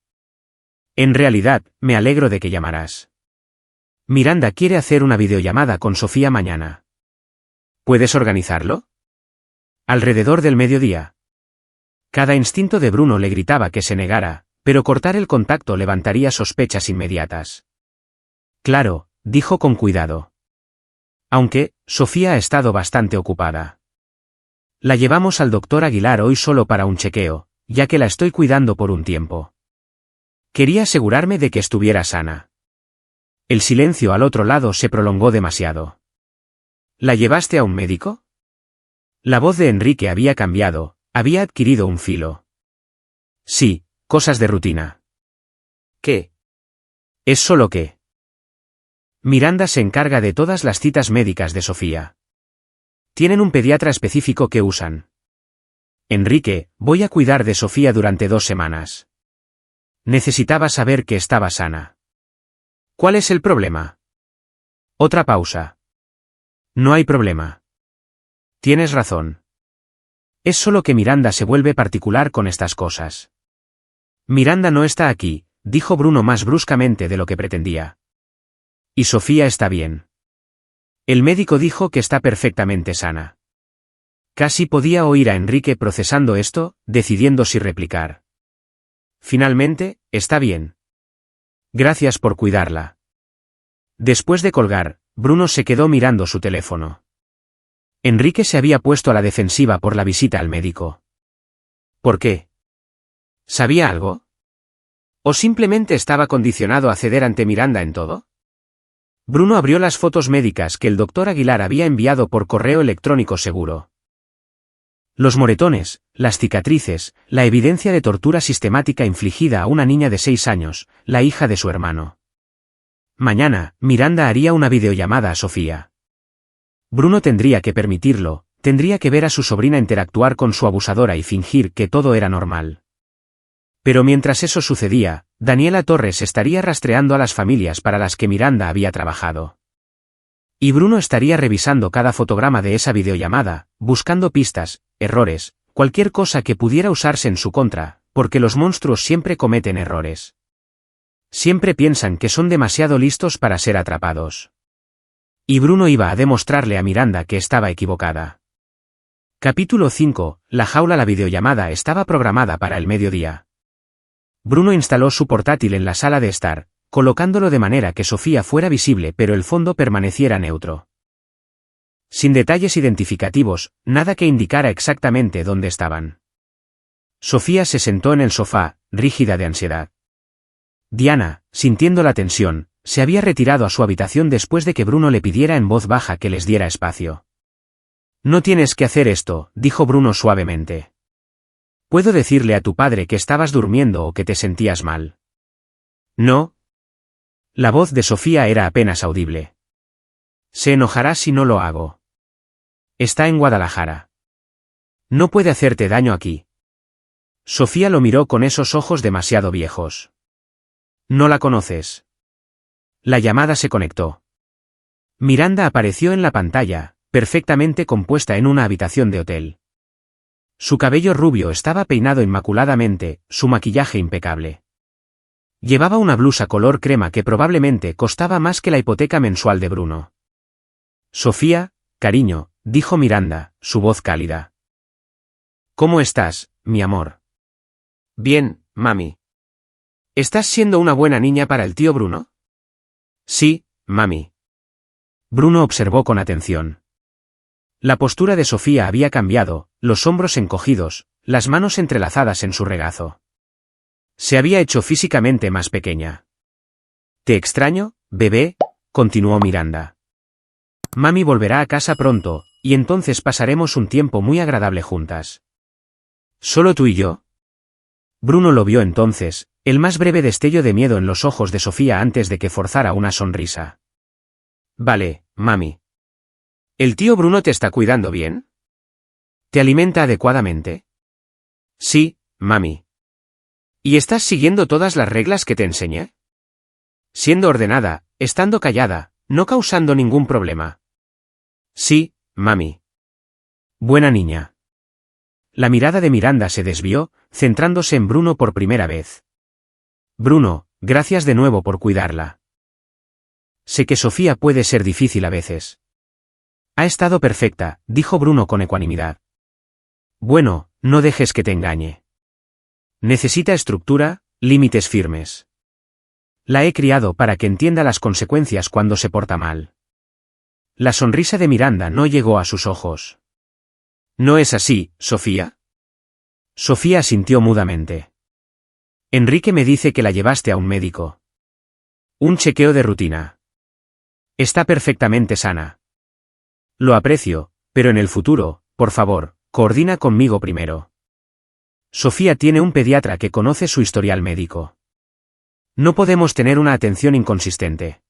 En realidad, me alegro de que llamarás. Miranda quiere hacer una videollamada con Sofía mañana. ¿Puedes organizarlo? Alrededor del mediodía. Cada instinto de Bruno le gritaba que se negara, pero cortar el contacto levantaría sospechas inmediatas. Claro, dijo con cuidado. Aunque, Sofía ha estado bastante ocupada. La llevamos al doctor Aguilar hoy solo para un chequeo, ya que la estoy cuidando por un tiempo. Quería asegurarme de que estuviera sana. El silencio al otro lado se prolongó demasiado. ¿La llevaste a un médico? La voz de Enrique había cambiado, había adquirido un filo. Sí, cosas de rutina. ¿Qué? Es solo que... Miranda se encarga de todas las citas médicas de Sofía. Tienen un pediatra específico que usan. Enrique, voy a cuidar de Sofía durante 2 semanas. Necesitaba saber que estaba sana. ¿Cuál es el problema? Otra pausa. No hay problema. Tienes razón. Es solo que Miranda se vuelve particular con estas cosas. Miranda no está aquí, dijo Bruno más bruscamente de lo que pretendía. Y Sofía está bien. El médico dijo que está perfectamente sana. Casi podía oír a Enrique procesando esto, decidiendo si replicar. Finalmente, está bien. Gracias por cuidarla. Después de colgar, Bruno se quedó mirando su teléfono. Enrique se había puesto a la defensiva por la visita al médico. ¿Por qué? ¿Sabía algo? ¿O simplemente estaba condicionado a ceder ante Miranda en todo? Bruno abrió las fotos médicas que el doctor Aguilar había enviado por correo electrónico seguro. Los moretones, las cicatrices, la evidencia de tortura sistemática infligida a una niña de 6 años, la hija de su hermano. Mañana, Miranda haría una videollamada a Sofía. Bruno tendría que permitirlo, tendría que ver a su sobrina interactuar con su abusadora y fingir que todo era normal. Pero mientras eso sucedía, Daniela Torres estaría rastreando a las familias para las que Miranda había trabajado. Y Bruno estaría revisando cada fotograma de esa videollamada, buscando pistas, errores, cualquier cosa que pudiera usarse en su contra, porque los monstruos siempre cometen errores. Siempre piensan que son demasiado listos para ser atrapados. Y Bruno iba a demostrarle a Miranda que estaba equivocada. Capítulo 5. La jaula. La videollamada estaba programada para el mediodía. Bruno instaló su portátil en la sala de estar, colocándolo de manera que Sofía fuera visible pero el fondo permaneciera neutro. Sin detalles identificativos, nada que indicara exactamente dónde estaban. Sofía se sentó en el sofá, rígida de ansiedad. Diana, sintiendo la tensión, se había retirado a su habitación después de que Bruno le pidiera en voz baja que les diera espacio. «No tienes que hacer esto», dijo Bruno suavemente. «¿Puedo decirle a tu padre que estabas durmiendo o que te sentías mal?» «No». La voz de Sofía era apenas audible. «Se enojará si no lo hago. Está en Guadalajara. No puede hacerte daño aquí». Sofía lo miró con esos ojos demasiado viejos. «No la conoces». La llamada se conectó. Miranda apareció en la pantalla, perfectamente compuesta en una habitación de hotel. Su cabello rubio estaba peinado inmaculadamente, su maquillaje impecable. Llevaba una blusa color crema que probablemente costaba más que la hipoteca mensual de Bruno. «Sofía, cariño», dijo Miranda, su voz cálida. «¿Cómo estás, mi amor?» Bien, mami. ¿Estás siendo una buena niña para el tío Bruno? Sí, mami. Bruno observó con atención. La postura de Sofía había cambiado, los hombros encogidos, las manos entrelazadas en su regazo. Se había hecho físicamente más pequeña. «Te extraño, bebé», continuó Miranda. «Mami volverá a casa pronto, y entonces pasaremos un tiempo muy agradable juntas». «¿Solo tú y yo?» Bruno lo vio entonces, el más breve destello de miedo en los ojos de Sofía antes de que forzara una sonrisa. «Vale, mami. ¿El tío Bruno te está cuidando bien? ¿Te alimenta adecuadamente?» «Sí, mami». «¿Y estás siguiendo todas las reglas que te enseñé? Siendo ordenada, estando callada, no causando ningún problema». «Sí, mami». «Buena niña». La mirada de Miranda se desvió, centrándose en Bruno por primera vez. «Bruno, gracias de nuevo por cuidarla. Sé que Sofía puede ser difícil a veces». «Ha estado perfecta», dijo Bruno con ecuanimidad. «Bueno, no dejes que te engañe. Necesita estructura, límites firmes. La he criado para que entienda las consecuencias cuando se porta mal». La sonrisa de Miranda no llegó a sus ojos. «¿No es así, Sofía?» Sofía asintió mudamente. «Enrique me dice que la llevaste a un médico. Un chequeo de rutina. Está perfectamente sana. Lo aprecio, pero en el futuro, por favor, coordina conmigo primero. Sofía tiene un pediatra que conoce su historial médico. No podemos tener una atención inconsistente».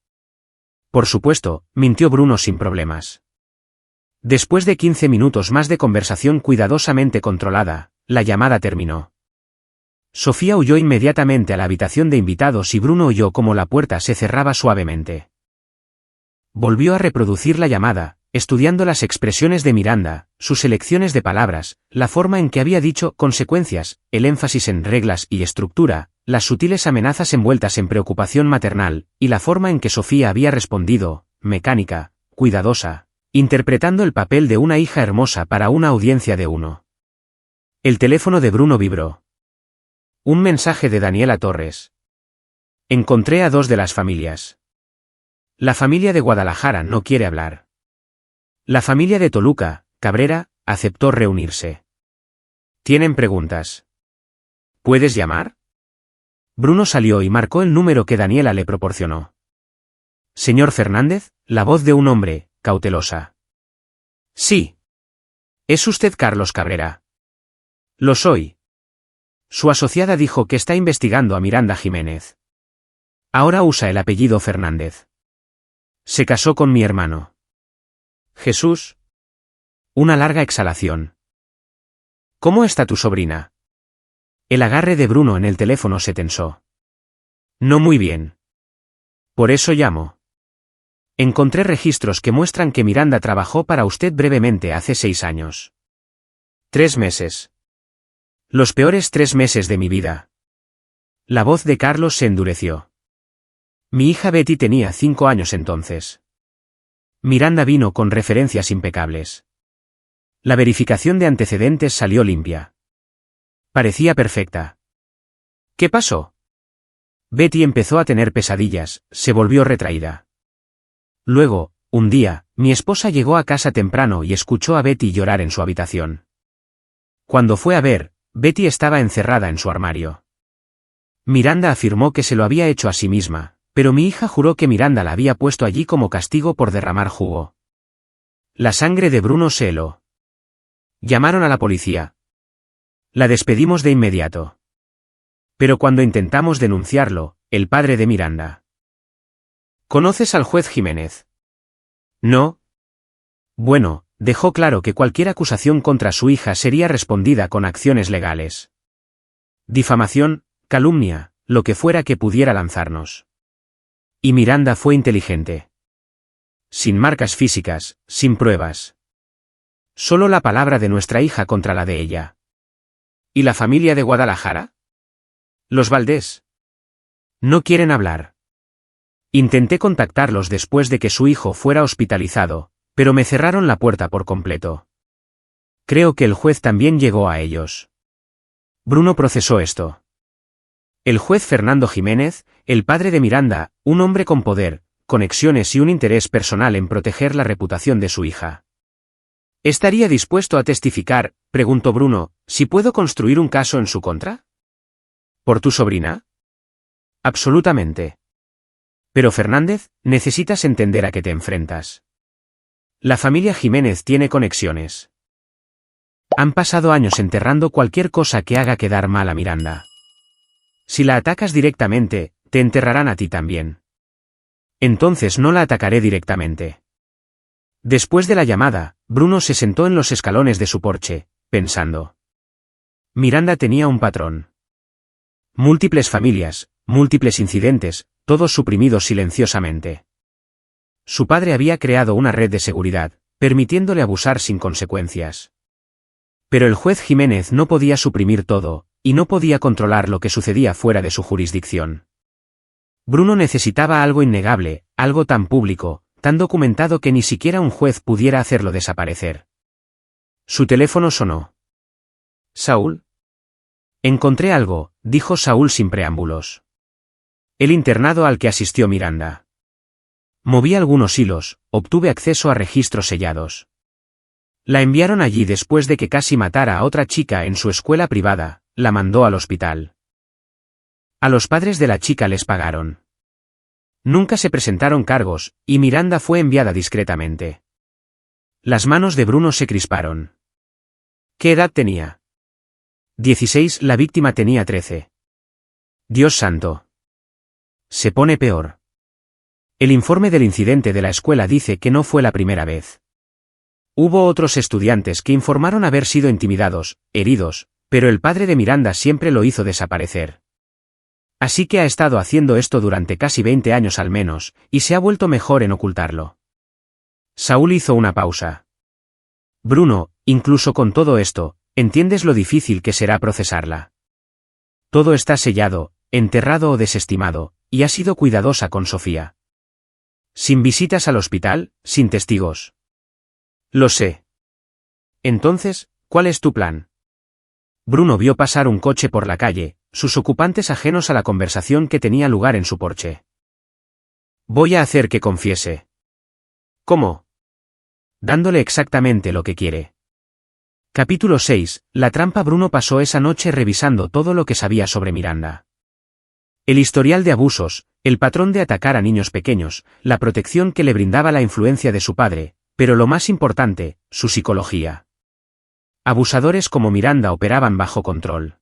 Por supuesto, mintió Bruno sin problemas. Después de 15 minutos más de conversación cuidadosamente controlada, la llamada terminó. Sofía huyó inmediatamente a la habitación de invitados y Bruno oyó cómo la puerta se cerraba suavemente. Volvió a reproducir la llamada, estudiando las expresiones de Miranda, sus elecciones de palabras, la forma en que había dicho consecuencias, el énfasis en reglas y estructura, las sutiles amenazas envueltas en preocupación maternal, y la forma en que Sofía había respondido, mecánica, cuidadosa, interpretando el papel de una hija hermosa para una audiencia de uno. El teléfono de Bruno vibró. Un mensaje de Daniela Torres. «Encontré a dos de las familias. La familia de Guadalajara no quiere hablar. La familia de Toluca, Cabrera, aceptó reunirse. ¿Tienen preguntas? ¿Puedes llamar?» Bruno salió y marcó el número que Daniela le proporcionó. «Señor Fernández», la voz de un hombre, cautelosa. «Sí. ¿Es usted Carlos Cabrera?» «Lo soy». Su asociada dijo que está investigando a Miranda Jiménez. Ahora usa el apellido Fernández. Se casó con mi hermano. «Jesús». Una larga exhalación. «¿Cómo está tu sobrina?» El agarre de Bruno en el teléfono se tensó. «No muy bien. Por eso llamo. Encontré registros que muestran que Miranda trabajó para usted brevemente hace 6 años. 3 meses. Los peores 3 meses de mi vida». La voz de Carlos se endureció. «Mi hija Betty tenía 5 años entonces. Miranda vino con referencias impecables. La verificación de antecedentes salió limpia. Parecía perfecta». «¿Qué pasó?» Betty empezó a tener pesadillas, se volvió retraída. Luego, un día, mi esposa llegó a casa temprano y escuchó a Betty llorar en su habitación. Cuando fue a ver, Betty estaba encerrada en su armario. Miranda afirmó que se lo había hecho a sí misma, pero mi hija juró que Miranda la había puesto allí como castigo por derramar jugo. La sangre de Bruno se heló. Llamaron a la policía. La despedimos de inmediato. Pero cuando intentamos denunciarlo, el padre de Miranda. ¿Conoces al juez Jiménez? No. Bueno, dejó claro que cualquier acusación contra su hija sería respondida con acciones legales. Difamación, calumnia, lo que fuera que pudiera lanzarnos. Y Miranda fue inteligente. Sin marcas físicas, sin pruebas. Solo la palabra de nuestra hija contra la de ella. ¿Y la familia de Guadalajara? Los Valdés. No quieren hablar. Intenté contactarlos después de que su hijo fuera hospitalizado, pero me cerraron la puerta por completo. Creo que el juez también llegó a ellos. Bruno procesó esto. El juez Fernando Jiménez, el padre de Miranda, un hombre con poder, conexiones y un interés personal en proteger la reputación de su hija. ¿Estaría dispuesto a testificar, preguntó Bruno, si puedo construir un caso en su contra? ¿Por tu sobrina? Absolutamente. Pero Fernández, necesitas entender a qué te enfrentas. La familia Jiménez tiene conexiones. Han pasado años enterrando cualquier cosa que haga quedar mal a Miranda. Si la atacas directamente, te enterrarán a ti también. Entonces no la atacaré directamente. Después de la llamada, Bruno se sentó en los escalones de su porche, pensando. Miranda tenía un patrón. Múltiples familias, múltiples incidentes, todos suprimidos silenciosamente. Su padre había creado una red de seguridad, permitiéndole abusar sin consecuencias. Pero el juez Jiménez no podía suprimir todo, y no podía controlar lo que sucedía fuera de su jurisdicción. Bruno necesitaba algo innegable, algo tan público, tan documentado que ni siquiera un juez pudiera hacerlo desaparecer. Su teléfono sonó. ¿Saúl? Encontré algo, dijo Saúl sin preámbulos. El internado al que asistió Miranda. Moví algunos hilos, obtuve acceso a registros sellados. La enviaron allí después de que casi matara a otra chica en su escuela privada, la mandó al hospital. A los padres de la chica les pagaron. Nunca se presentaron cargos, y Miranda fue enviada discretamente. Las manos de Bruno se crisparon. ¿Qué edad tenía? 16, la víctima tenía 13. Dios santo. Se pone peor. El informe del incidente de la escuela dice que no fue la primera vez. Hubo otros estudiantes que informaron haber sido intimidados, heridos, pero el padre de Miranda siempre lo hizo desaparecer. Así que ha estado haciendo esto durante casi 20 años al menos, y se ha vuelto mejor en ocultarlo. Saúl hizo una pausa. Bruno, incluso con todo esto, ¿entiendes lo difícil que será procesarla? Todo está sellado, enterrado o desestimado, y ha sido cuidadosa con Sofía. Sin visitas al hospital, sin testigos. Lo sé. Entonces, ¿cuál es tu plan? Bruno vio pasar un coche por la calle, sus ocupantes ajenos a la conversación que tenía lugar en su porche. Voy a hacer que confiese. ¿Cómo? Dándole exactamente lo que quiere. Capítulo 6. La trampa. Bruno pasó esa noche revisando todo lo que sabía sobre Miranda. El historial de abusos, el patrón de atacar a niños pequeños, la protección que le brindaba la influencia de su padre, pero lo más importante, su psicología. Abusadores como Miranda operaban bajo control.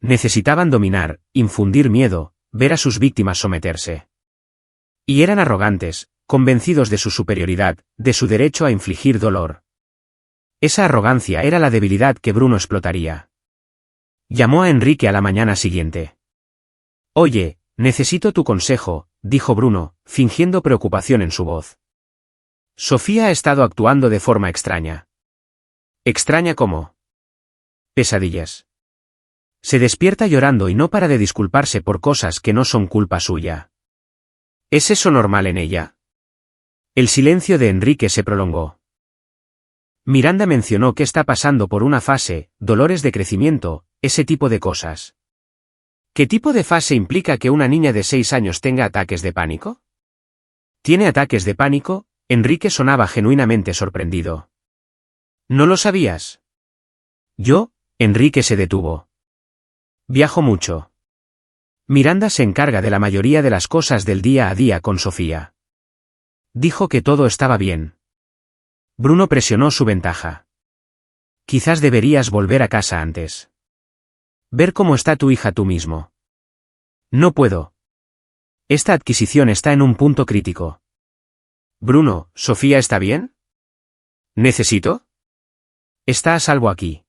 Necesitaban dominar, infundir miedo, ver a sus víctimas someterse. Y eran arrogantes, convencidos de su superioridad, de su derecho a infligir dolor. Esa arrogancia era la debilidad que Bruno explotaría. Llamó a Enrique a la mañana siguiente. Oye, necesito tu consejo, dijo Bruno, fingiendo preocupación en su voz. Sofía ha estado actuando de forma extraña. ¿Extraña cómo? Pesadillas. Se despierta llorando y no para de disculparse por cosas que no son culpa suya. ¿Es eso normal en ella? El silencio de Enrique se prolongó. Miranda mencionó que está pasando por una fase, dolores de crecimiento, ese tipo de cosas. ¿Qué tipo de fase implica que una niña de 6 años tenga ataques de pánico? ¿Tiene ataques de pánico? Enrique sonaba genuinamente sorprendido. ¿No lo sabías? ¿Yo? Enrique se detuvo. Viajo mucho. Miranda se encarga de la mayoría de las cosas del día a día con Sofía. Dijo que todo estaba bien. Bruno presionó su ventaja. Quizás deberías volver a casa antes. Ver cómo está tu hija tú mismo. No puedo. Esta adquisición está en un punto crítico. Bruno, ¿Sofía está bien? ¿Necesito? Está a salvo aquí.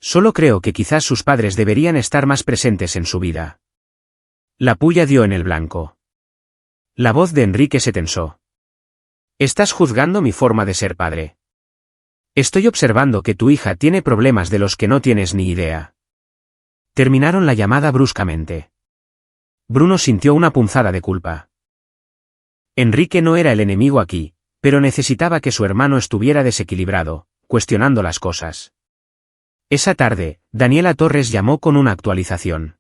Solo creo que quizás sus padres deberían estar más presentes en su vida. La puya dio en el blanco. La voz de Enrique se tensó. ¿Estás juzgando mi forma de ser padre? Estoy observando que tu hija tiene problemas de los que no tienes ni idea. Terminaron la llamada bruscamente. Bruno sintió una punzada de culpa. Enrique no era el enemigo aquí, pero necesitaba que su hermano estuviera desequilibrado, cuestionando las cosas. Esa tarde, Daniela Torres llamó con una actualización.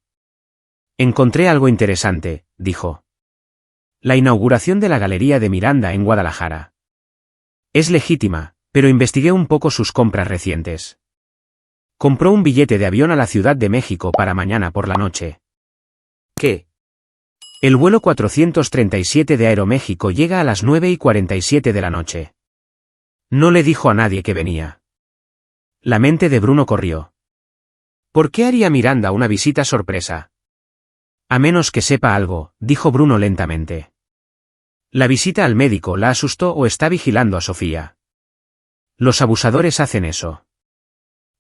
Encontré algo interesante, dijo. La inauguración de la Galería de Miranda en Guadalajara. Es legítima, pero investigué un poco sus compras recientes. Compró un billete de avión a la Ciudad de México para mañana por la noche. ¿Qué? El vuelo 437 de Aeroméxico llega a las 9:47 de la noche. No le dijo a nadie que venía. La mente de Bruno corrió. ¿Por qué haría Miranda una visita sorpresa? A menos que sepa algo, dijo Bruno lentamente. La visita al médico la asustó o está vigilando a Sofía. Los abusadores hacen eso.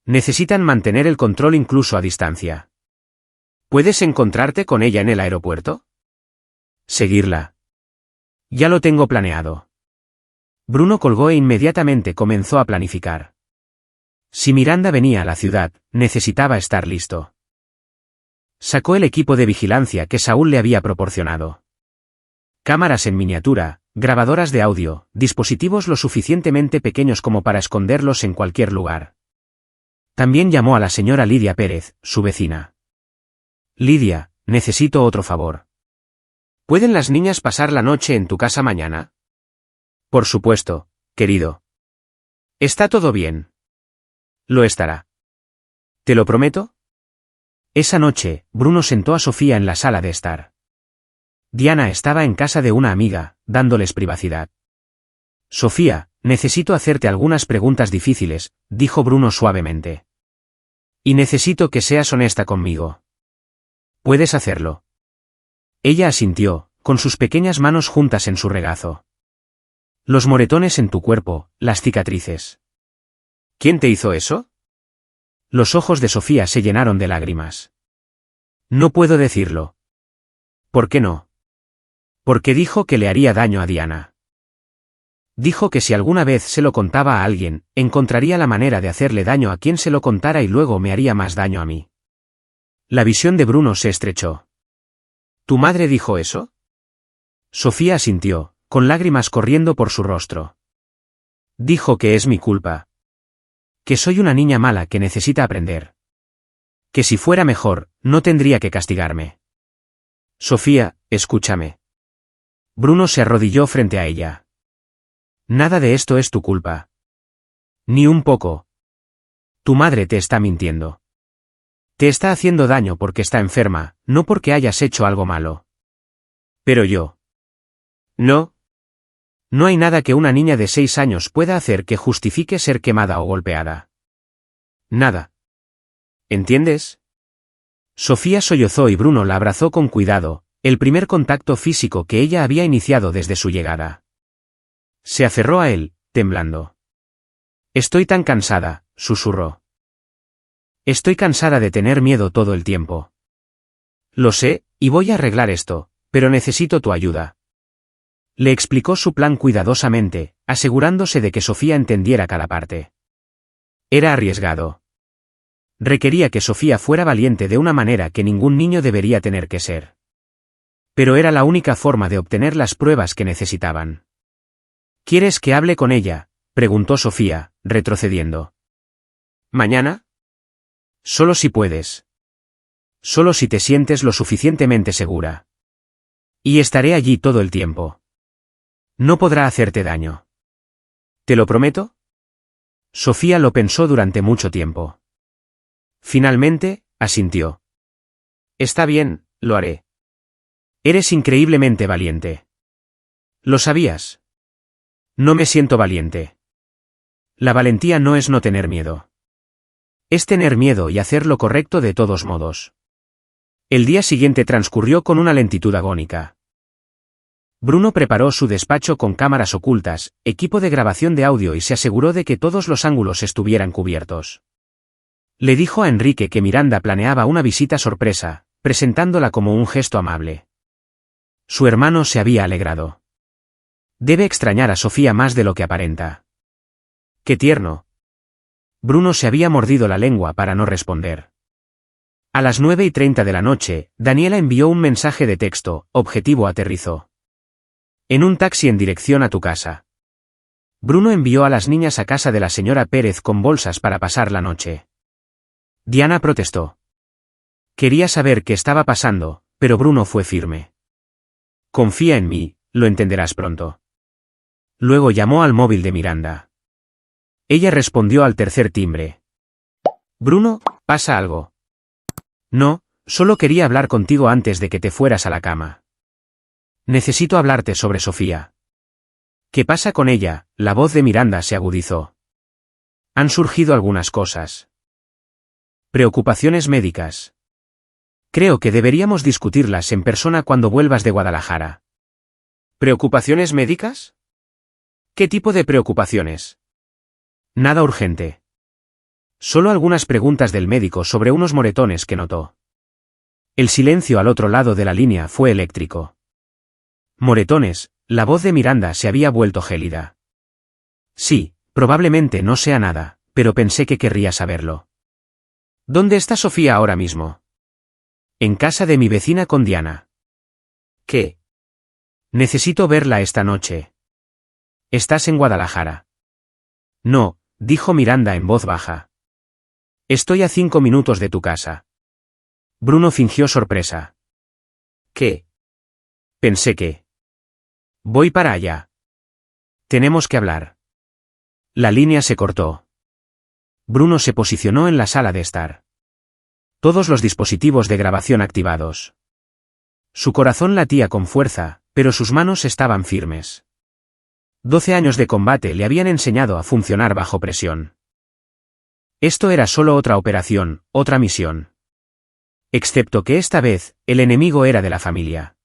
Necesitan mantener el control incluso a distancia. ¿Puedes encontrarte con ella en el aeropuerto? Seguirla. Ya lo tengo planeado. Bruno colgó e inmediatamente comenzó a planificar. Si Miranda venía a la ciudad, necesitaba estar listo. Sacó el equipo de vigilancia que Saúl le había proporcionado. Cámaras en miniatura, grabadoras de audio, dispositivos lo suficientemente pequeños como para esconderlos en cualquier lugar. También llamó a la señora Lidia Pérez, su vecina. Lidia, necesito otro favor. ¿Pueden las niñas pasar la noche en tu casa mañana? Por supuesto, querido. ¿Está todo bien? Lo estará. ¿Te lo prometo? Esa noche, Bruno sentó a Sofía en la sala de estar. Diana estaba en casa de una amiga, dándoles privacidad. Sofía, necesito hacerte algunas preguntas difíciles, dijo Bruno suavemente. Y necesito que seas honesta conmigo. ¿Puedes hacerlo? Ella asintió, con sus pequeñas manos juntas en su regazo. Los moretones en tu cuerpo, las cicatrices. ¿Quién te hizo eso? Los ojos de Sofía se llenaron de lágrimas. No puedo decirlo. ¿Por qué no? Porque dijo que le haría daño a Diana. Dijo que si alguna vez se lo contaba a alguien, encontraría la manera de hacerle daño a quien se lo contara y luego me haría más daño a mí. La visión de Bruno se estrechó. ¿Tu madre dijo eso? Sofía asintió, con lágrimas corriendo por su rostro. Dijo que es mi culpa. Que soy una niña mala que necesita aprender. Que si fuera mejor, no tendría que castigarme. Sofía, escúchame. Bruno se arrodilló frente a ella. Nada de esto es tu culpa. Ni un poco. Tu madre te está mintiendo. Te está haciendo daño porque está enferma, no porque hayas hecho algo malo. Pero yo. No. No hay nada que una niña de 6 años pueda hacer que justifique ser quemada o golpeada. Nada. ¿Entiendes? Sofía sollozó y Bruno la abrazó con cuidado, el primer contacto físico que ella había iniciado desde su llegada. Se aferró a él, temblando. Estoy tan cansada, susurró. Estoy cansada de tener miedo todo el tiempo. Lo sé, y voy a arreglar esto, pero necesito tu ayuda. Le explicó su plan cuidadosamente, asegurándose de que Sofía entendiera cada parte. Era arriesgado. Requería que Sofía fuera valiente de una manera que ningún niño debería tener que ser. Pero era la única forma de obtener las pruebas que necesitaban. ¿Quieres que hable con ella?, preguntó Sofía, retrocediendo. ¿Mañana? Solo si puedes. Solo si te sientes lo suficientemente segura. Y estaré allí todo el tiempo. No podrá hacerte daño. ¿Te lo prometo? Sofía lo pensó durante mucho tiempo. Finalmente, asintió. Está bien, lo haré. Eres increíblemente valiente. ¿Lo sabías? No me siento valiente. La valentía no es no tener miedo. Es tener miedo y hacer lo correcto de todos modos. El día siguiente transcurrió con una lentitud agónica. Bruno preparó su despacho con cámaras ocultas, equipo de grabación de audio y se aseguró de que todos los ángulos estuvieran cubiertos. Le dijo a Enrique que Miranda planeaba una visita sorpresa, presentándola como un gesto amable. Su hermano se había alegrado. Debe extrañar a Sofía más de lo que aparenta. ¡Qué tierno! Bruno se había mordido la lengua para no responder. A las 9:30 de la noche, Daniela envió un mensaje de texto, objetivo aterrizó. En un taxi en dirección a tu casa. Bruno envió a las niñas a casa de la señora Pérez con bolsas para pasar la noche. Diana protestó. Quería saber qué estaba pasando, pero Bruno fue firme. Confía en mí, lo entenderás pronto. Luego llamó al móvil de Miranda. Ella respondió al tercer timbre. Bruno, ¿pasa algo? No, solo quería hablar contigo antes de que te fueras a la cama. Necesito hablarte sobre Sofía. ¿Qué pasa con ella? La voz de Miranda se agudizó. Han surgido algunas cosas. Preocupaciones médicas. Creo que deberíamos discutirlas en persona cuando vuelvas de Guadalajara. ¿Preocupaciones médicas? ¿Qué tipo de preocupaciones? Nada urgente. Solo algunas preguntas del médico sobre unos moretones que notó. El silencio al otro lado de la línea fue eléctrico. Moretones, la voz de Miranda se había vuelto gélida. Sí, probablemente no sea nada, pero pensé que querría saberlo. ¿Dónde está Sofía ahora mismo? En casa de mi vecina con Diana. ¿Qué? Necesito verla esta noche. ¿Estás en Guadalajara? No, dijo Miranda en voz baja. Estoy a 5 minutos de tu casa. Bruno fingió sorpresa. ¿Qué? Pensé que... Voy para allá. Tenemos que hablar. La línea se cortó. Bruno se posicionó en la sala de estar. Todos los dispositivos de grabación activados. Su corazón latía con fuerza, pero sus manos estaban firmes. 12 años de combate le habían enseñado a funcionar bajo presión. Esto era solo otra operación, otra misión. Excepto que esta vez, el enemigo era de la familia.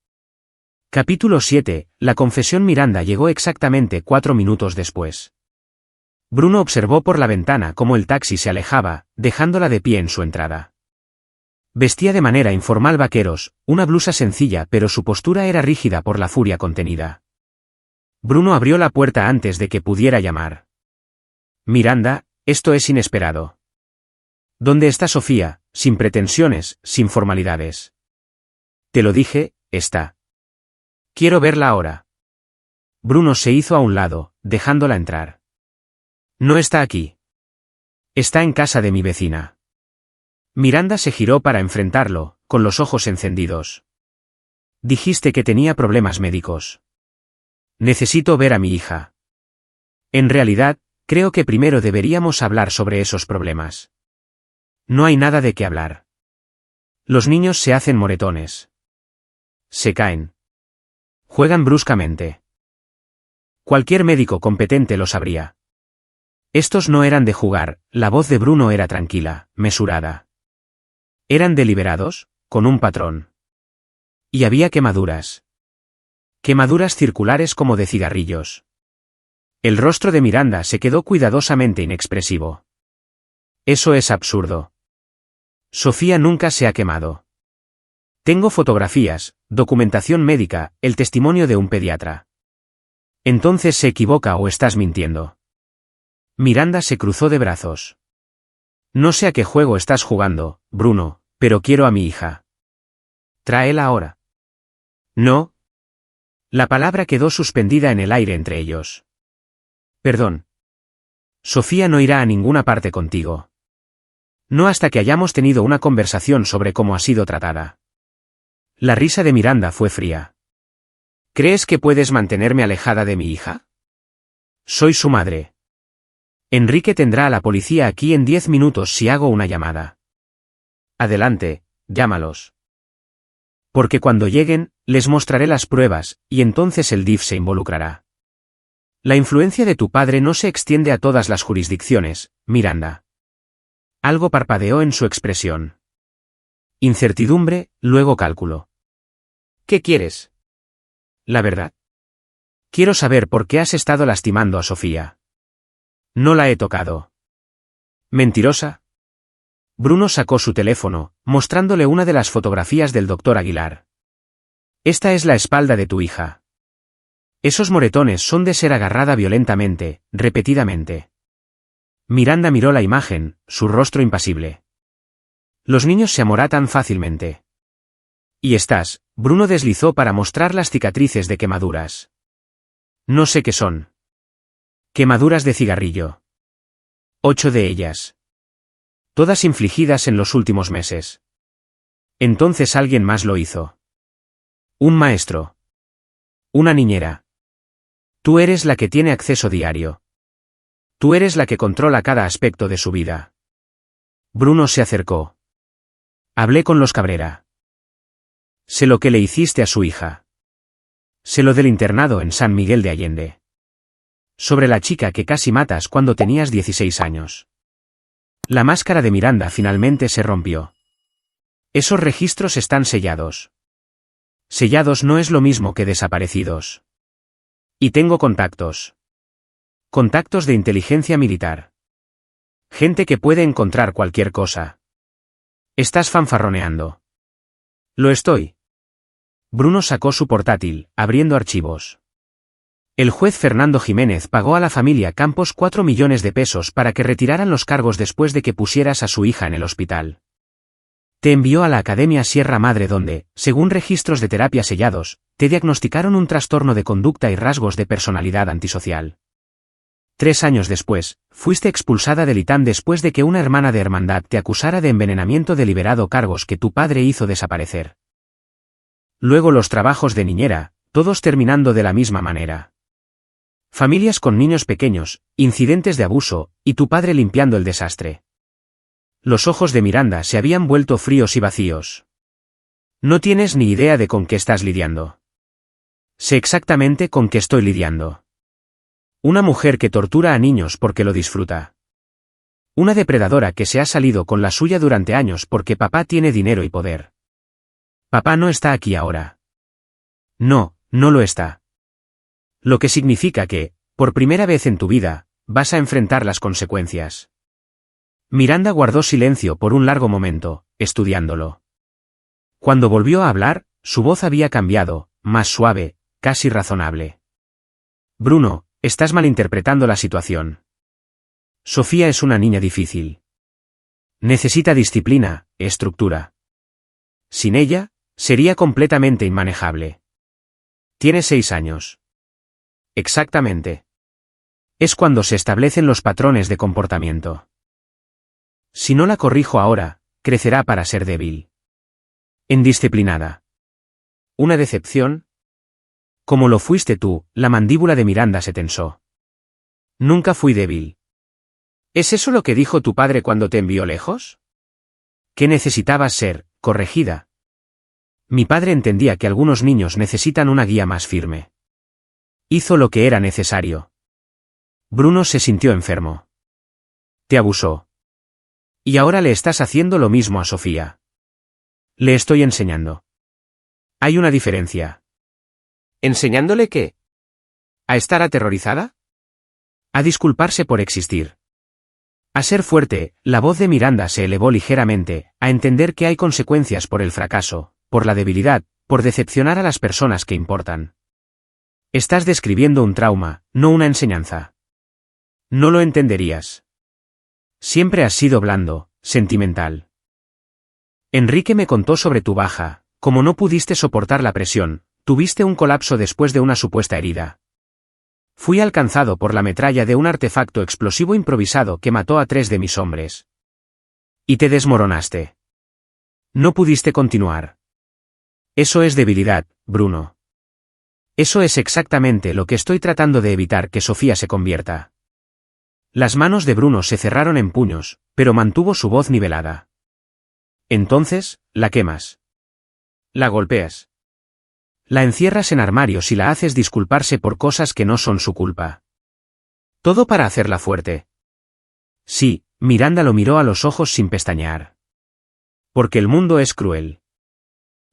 Capítulo 7. La confesión. Miranda llegó exactamente 4 minutos después. Bruno observó por la ventana cómo el taxi se alejaba, dejándola de pie en su entrada. Vestía de manera informal vaqueros, una blusa sencilla, pero su postura era rígida por la furia contenida. Bruno abrió la puerta antes de que pudiera llamar. Miranda, esto es inesperado. ¿Dónde está Sofía? Sin pretensiones, sin formalidades. Te lo dije, está. Quiero verla ahora. Bruno se hizo a un lado, dejándola entrar. No está aquí. Está en casa de mi vecina. Miranda se giró para enfrentarlo, con los ojos encendidos. Dijiste que tenía problemas médicos. Necesito ver a mi hija. En realidad, creo que primero deberíamos hablar sobre esos problemas. No hay nada de qué hablar. Los niños se hacen moretones. Se caen. Juegan bruscamente. Cualquier médico competente lo sabría. Estos no eran de jugar, la voz de Bruno era tranquila, mesurada. Eran deliberados, con un patrón. Y había quemaduras. Quemaduras circulares como de cigarrillos. El rostro de Miranda se quedó cuidadosamente inexpresivo. Eso es absurdo. Sofía nunca se ha quemado. Tengo fotografías, documentación médica, el testimonio de un pediatra. Entonces se equivoca o estás mintiendo. Miranda se cruzó de brazos. No sé a qué juego estás jugando, Bruno, pero quiero a mi hija. Tráela ahora. No. La palabra quedó suspendida en el aire entre ellos. Perdón. Sofía no irá a ninguna parte contigo. No hasta que hayamos tenido una conversación sobre cómo ha sido tratada. La risa de Miranda fue fría. ¿Crees que puedes mantenerme alejada de mi hija? Soy su madre. Enrique tendrá a la policía aquí en 10 minutos si hago una llamada. Adelante, llámalos. Porque cuando lleguen, les mostraré las pruebas, y entonces el DIF se involucrará. La influencia de tu padre no se extiende a todas las jurisdicciones, Miranda. Algo parpadeó en su expresión. Incertidumbre, luego cálculo. ¿Qué quieres? La verdad. Quiero saber por qué has estado lastimando a Sofía. No la he tocado. ¿Mentirosa? Bruno sacó su teléfono, mostrándole una de las fotografías del doctor Aguilar. Esta es la espalda de tu hija. Esos moretones son de ser agarrada violentamente, repetidamente. Miranda miró la imagen, su rostro impasible. Los niños se amoratan fácilmente. Y estás, Bruno deslizó para mostrar las cicatrices de quemaduras. No sé qué son. Quemaduras de cigarrillo. 8 de ellas. Todas infligidas en los últimos meses. Entonces alguien más lo hizo. Un maestro. Una niñera. Tú eres la que tiene acceso diario. Tú eres la que controla cada aspecto de su vida. Bruno se acercó. Hablé con los Cabrera. Sé lo que le hiciste a su hija. Sé lo del internado en San Miguel de Allende. Sobre la chica que casi matas cuando tenías 16 años. La máscara de Miranda finalmente se rompió. Esos registros están sellados. Sellados no es lo mismo que desaparecidos. Y tengo contactos. Contactos de inteligencia militar. Gente que puede encontrar cualquier cosa. Estás fanfarroneando. Lo estoy. Bruno sacó su portátil, abriendo archivos. El juez Fernando Jiménez pagó a la familia Campos 4 millones de pesos para que retiraran los cargos después de que pusieras a su hija en el hospital. Te envió a la Academia Sierra Madre donde, según registros de terapia sellados, te diagnosticaron un trastorno de conducta y rasgos de personalidad antisocial. 3 años después, fuiste expulsada del ITAM después de que una hermana de hermandad te acusara de envenenamiento deliberado, cargos que tu padre hizo desaparecer. Luego los trabajos de niñera, todos terminando de la misma manera. Familias con niños pequeños, incidentes de abuso, y tu padre limpiando el desastre. Los ojos de Miranda se habían vuelto fríos y vacíos. No tienes ni idea de con qué estás lidiando. Sé exactamente con qué estoy lidiando. Una mujer que tortura a niños porque lo disfruta. Una depredadora que se ha salido con la suya durante años porque papá tiene dinero y poder. Papá no está aquí ahora. No, no lo está. Lo que significa que, por primera vez en tu vida, vas a enfrentar las consecuencias. Miranda guardó silencio por un largo momento, estudiándolo. Cuando volvió a hablar, su voz había cambiado, más suave, casi razonable. Bruno, estás malinterpretando la situación. Sofía es una niña difícil. Necesita disciplina, estructura. Sin ella, sería completamente inmanejable. Tiene 6 años. Exactamente. Es cuando se establecen los patrones de comportamiento. Si no la corrijo ahora, crecerá para ser débil. Indisciplinada. ¿Una decepción? Como lo fuiste tú, la mandíbula de Miranda se tensó. Nunca fui débil. ¿Es eso lo que dijo tu padre cuando te envió lejos? Que necesitabas ser corregida. Mi padre entendía que algunos niños necesitan una guía más firme. Hizo lo que era necesario. Bruno se sintió enfermo. Te abusó. Y ahora le estás haciendo lo mismo a Sofía. Le estoy enseñando. Hay una diferencia. ¿Enseñándole qué? ¿A estar aterrorizada? A disculparse por existir. A ser fuerte, la voz de Miranda se elevó ligeramente, a entender que hay consecuencias por el fracaso, por la debilidad, por decepcionar a las personas que importan. Estás describiendo un trauma, no una enseñanza. No lo entenderías. Siempre has sido blando, sentimental. Enrique me contó sobre tu baja, como no pudiste soportar la presión, tuviste un colapso después de una supuesta herida. Fui alcanzado por la metralla de un artefacto explosivo improvisado que mató a 3 de mis hombres. Y te desmoronaste. No pudiste continuar. Eso es debilidad, Bruno. Eso es exactamente lo que estoy tratando de evitar que Sofía se convierta. Las manos de Bruno se cerraron en puños, pero mantuvo su voz nivelada. Entonces, la quemas. La golpeas. La encierras en armarios y la haces disculparse por cosas que no son su culpa. Todo para hacerla fuerte. Sí, Miranda lo miró a los ojos sin pestañear. Porque el mundo es cruel.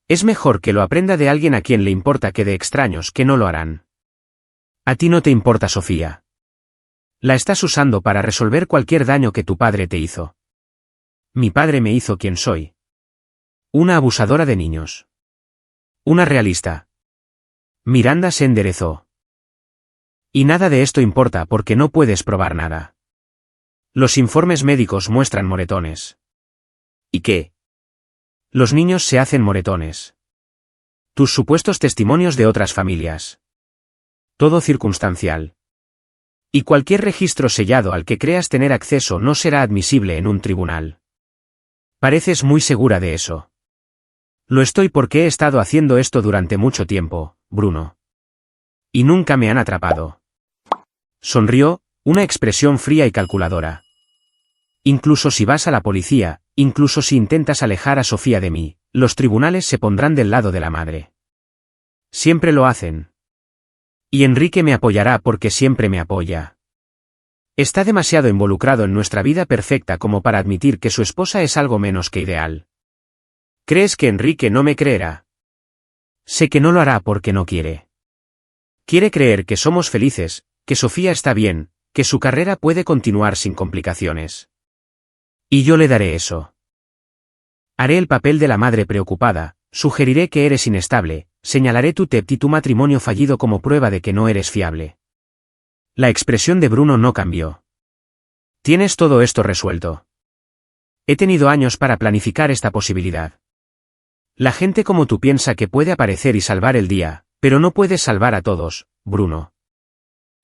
Es mejor que lo aprenda de alguien a quien le importa que de extraños que no lo harán. A ti no te importa Sofía. La estás usando para resolver cualquier daño que tu padre te hizo. Mi padre me hizo quien soy. Una abusadora de niños. Una realista. Miranda se enderezó. Y nada de esto importa porque no puedes probar nada. Los informes médicos muestran moretones. ¿Y qué? Los niños se hacen moretones. Tus supuestos testimonios de otras familias. Todo circunstancial. Y cualquier registro sellado al que creas tener acceso no será admisible en un tribunal. Pareces muy segura de eso. Lo estoy porque he estado haciendo esto durante mucho tiempo, Bruno. Y nunca me han atrapado. Sonrió, una expresión fría y calculadora. Incluso si vas a la policía, incluso si intentas alejar a Sofía de mí, los tribunales se pondrán del lado de la madre. Siempre lo hacen. Y Enrique me apoyará porque siempre me apoya. Está demasiado involucrado en nuestra vida perfecta como para admitir que su esposa es algo menos que ideal. ¿Crees que Enrique no me creerá? Sé que no lo hará porque no quiere. Quiere creer que somos felices, que Sofía está bien, que su carrera puede continuar sin complicaciones. Y yo le daré eso. Haré el papel de la madre preocupada, sugeriré que eres inestable, señalaré tu TEPT y tu matrimonio fallido como prueba de que no eres fiable. La expresión de Bruno no cambió. ¿Tienes todo esto resuelto? He tenido años para planificar esta posibilidad. La gente como tú piensa que puede aparecer y salvar el día, pero no puedes salvar a todos, Bruno.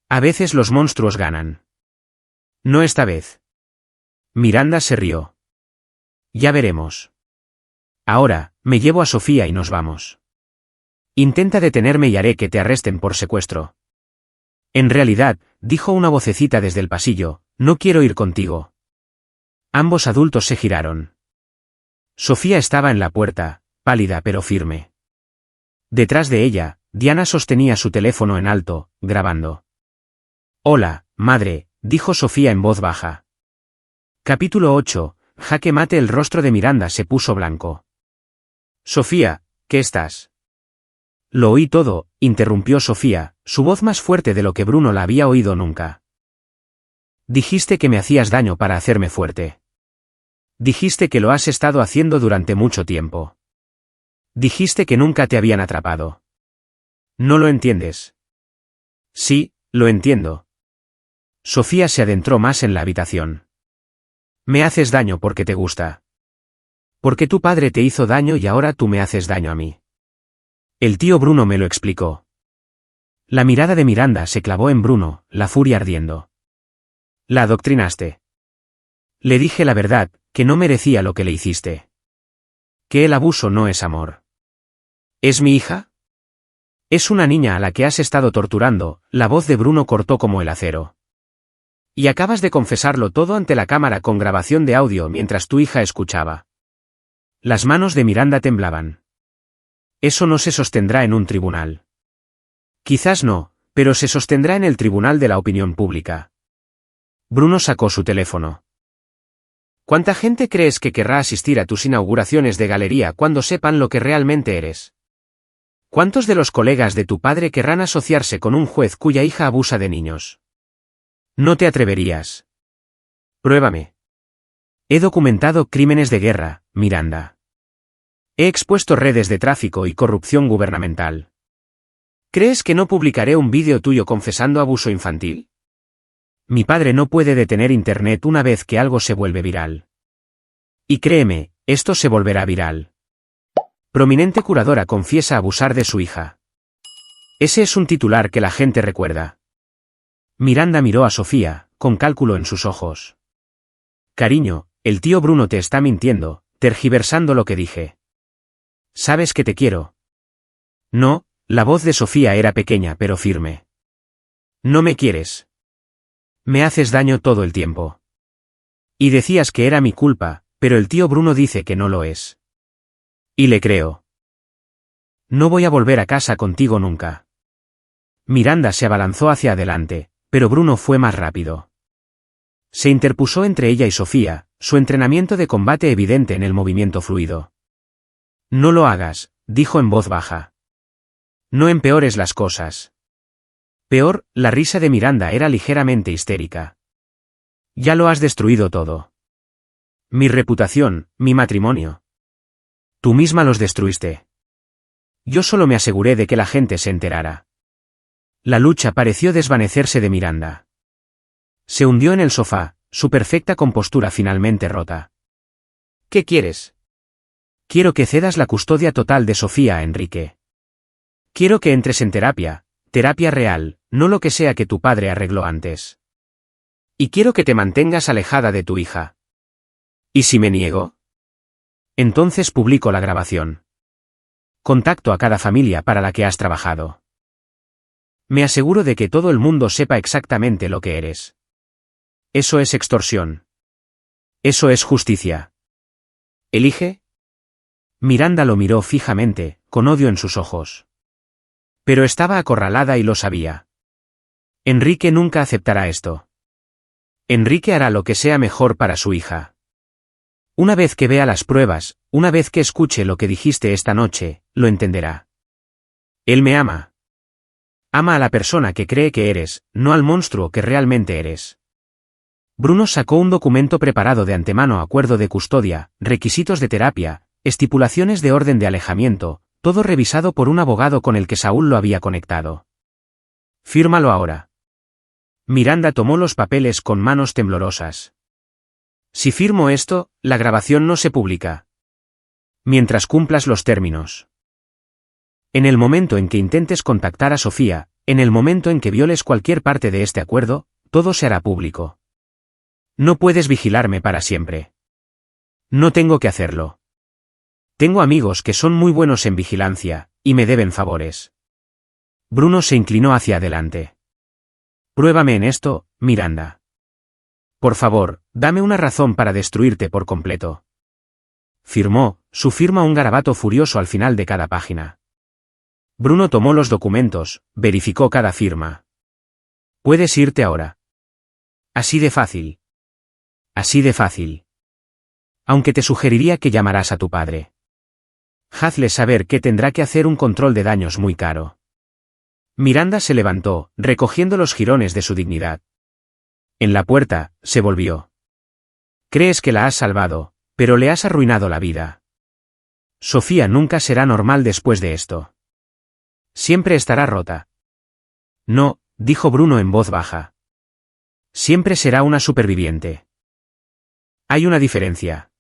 A veces los monstruos ganan. No esta vez. Miranda se rió. Ya veremos. Ahora, me llevo a Sofía y nos vamos. Intenta detenerme y haré que te arresten por secuestro. En realidad, dijo una vocecita desde el pasillo, no quiero ir contigo. Ambos adultos se giraron. Sofía estaba en la puerta, pálida pero firme. Detrás de ella, Diana sostenía su teléfono en alto, grabando. Hola, madre, dijo Sofía en voz baja. Capítulo 8, jaque mate. El rostro de Miranda se puso blanco. Sofía, ¿qué estás? Lo oí todo, interrumpió Sofía, su voz más fuerte de lo que Bruno la había oído nunca. Dijiste que me hacías daño para hacerme fuerte. Dijiste que lo has estado haciendo durante mucho tiempo. Dijiste que nunca te habían atrapado. ¿No lo entiendes? Sí, lo entiendo. Sofía se adentró más en la habitación. Me haces daño porque te gusta. Porque tu padre te hizo daño y ahora tú me haces daño a mí. El tío Bruno me lo explicó. La mirada de Miranda se clavó en Bruno, la furia ardiendo. La adoctrinaste. Le dije la verdad, que no merecía lo que le hiciste. Que el abuso no es amor. ¿Es mi hija? Es una niña a la que has estado torturando. La voz de Bruno cortó como el acero. Y acabas de confesarlo todo ante la cámara con grabación de audio mientras tu hija escuchaba. Las manos de Miranda temblaban. Eso no se sostendrá en un tribunal. Quizás no, pero se sostendrá en el tribunal de la opinión pública. Bruno sacó su teléfono. ¿Cuánta gente crees que querrá asistir a tus inauguraciones de galería cuando sepan lo que realmente eres? ¿Cuántos de los colegas de tu padre querrán asociarse con un juez cuya hija abusa de niños? No te atreverías. Pruébame. He documentado crímenes de guerra, Miranda. He expuesto redes de tráfico y corrupción gubernamental. ¿Crees que no publicaré un vídeo tuyo confesando abuso infantil? Mi padre no puede detener Internet una vez que algo se vuelve viral. Y créeme, esto se volverá viral. Prominente curadora confiesa abusar de su hija. Ese es un titular que la gente recuerda. Miranda miró a Sofía, con cálculo en sus ojos. Cariño, el tío Bruno te está mintiendo, tergiversando lo que dije. ¿Sabes que te quiero? No, la voz de Sofía era pequeña pero firme. No me quieres. Me haces daño todo el tiempo. Y decías que era mi culpa, pero el tío Bruno dice que no lo es. Y le creo. No voy a volver a casa contigo nunca. Miranda se abalanzó hacia adelante, pero Bruno fue más rápido. Se interpuso entre ella y Sofía, su entrenamiento de combate evidente en el movimiento fluido. No lo hagas, dijo en voz baja. No empeores las cosas. Peor, la risa de Miranda era ligeramente histérica. Ya lo has destruido todo. Mi reputación, mi matrimonio. Tú misma los destruiste. Yo solo me aseguré de que la gente se enterara. La lucha pareció desvanecerse de Miranda. Se hundió en el sofá, su perfecta compostura finalmente rota. ¿Qué quieres? Quiero que cedas la custodia total de Sofía a Enrique. Quiero que entres en terapia real, no lo que sea que tu padre arregló antes. Y quiero que te mantengas alejada de tu hija. ¿Y si me niego? Entonces publico la grabación. Contacto a cada familia para la que has trabajado. Me aseguro de que todo el mundo sepa exactamente lo que eres. Eso es extorsión. Eso es justicia. ¿Elige? Miranda lo miró fijamente, con odio en sus ojos. Pero estaba acorralada y lo sabía. Enrique nunca aceptará esto. Enrique hará lo que sea mejor para su hija. Una vez que vea las pruebas, una vez que escuche lo que dijiste esta noche, lo entenderá. Él me ama. Ama a la persona que cree que eres, no al monstruo que realmente eres. Bruno sacó un documento preparado de antemano: acuerdo de custodia, requisitos de terapia, estipulaciones de orden de alejamiento, todo revisado por un abogado con el que Saúl lo había conectado. Fírmalo ahora. Miranda tomó los papeles con manos temblorosas. Si firmo esto, la grabación no se publica. Mientras cumplas los términos. En el momento en que intentes contactar a Sofía, en el momento en que violes cualquier parte de este acuerdo, todo se hará público. No puedes vigilarme para siempre. No tengo que hacerlo. Tengo amigos que son muy buenos en vigilancia, y me deben favores. Bruno se inclinó hacia adelante. Pruébame en esto, Miranda. Por favor, dame una razón para destruirte por completo. Firmó, su firma un garabato furioso al final de cada página. Bruno tomó los documentos, verificó cada firma. Puedes irte ahora. Así de fácil. Así de fácil. Aunque te sugeriría que llamarás a tu padre. Hazle saber que tendrá que hacer un control de daños muy caro. Miranda se levantó, recogiendo los jirones de su dignidad. En la puerta, se volvió. Crees que la has salvado, pero le has arruinado la vida. Sofía nunca será normal después de esto. Siempre estará rota. No, dijo Bruno en voz baja. Siempre será una superviviente. Hay una diferencia.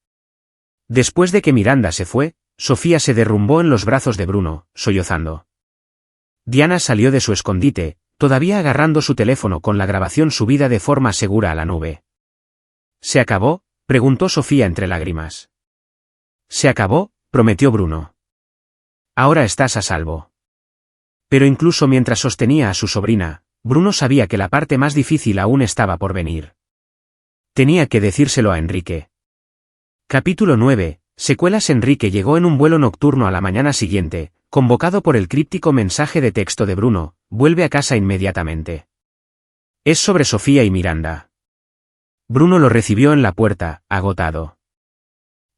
Después de que Miranda se fue, Sofía se derrumbó en los brazos de Bruno, sollozando. Diana salió de su escondite, todavía agarrando su teléfono con la grabación subida de forma segura a la nube. ¿Se acabó?, preguntó Sofía entre lágrimas. Se acabó, prometió Bruno. Ahora estás a salvo. Pero incluso mientras sostenía a su sobrina, Bruno sabía que la parte más difícil aún estaba por venir. Tenía que decírselo a Enrique. Capítulo 9. Secuelas. Enrique llegó en un vuelo nocturno a la mañana siguiente, convocado por el críptico mensaje de texto de Bruno: vuelve a casa inmediatamente. Es sobre Sofía y Miranda. Bruno lo recibió en la puerta, agotado.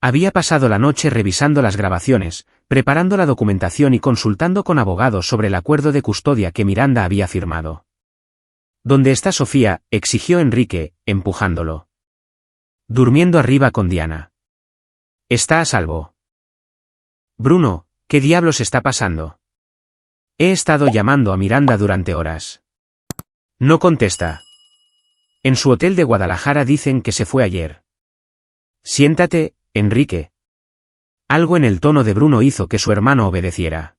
Había pasado la noche revisando las grabaciones, preparando la documentación y consultando con abogados sobre el acuerdo de custodia que Miranda había firmado. ¿Dónde está Sofía?, exigió Enrique, empujándolo. Durmiendo arriba con Diana. Está a salvo. Bruno, ¿qué diablos está pasando? He estado llamando a Miranda durante horas. No contesta. En su hotel de Guadalajara dicen que se fue ayer. Siéntate, Enrique. Algo en el tono de Bruno hizo que su hermano obedeciera.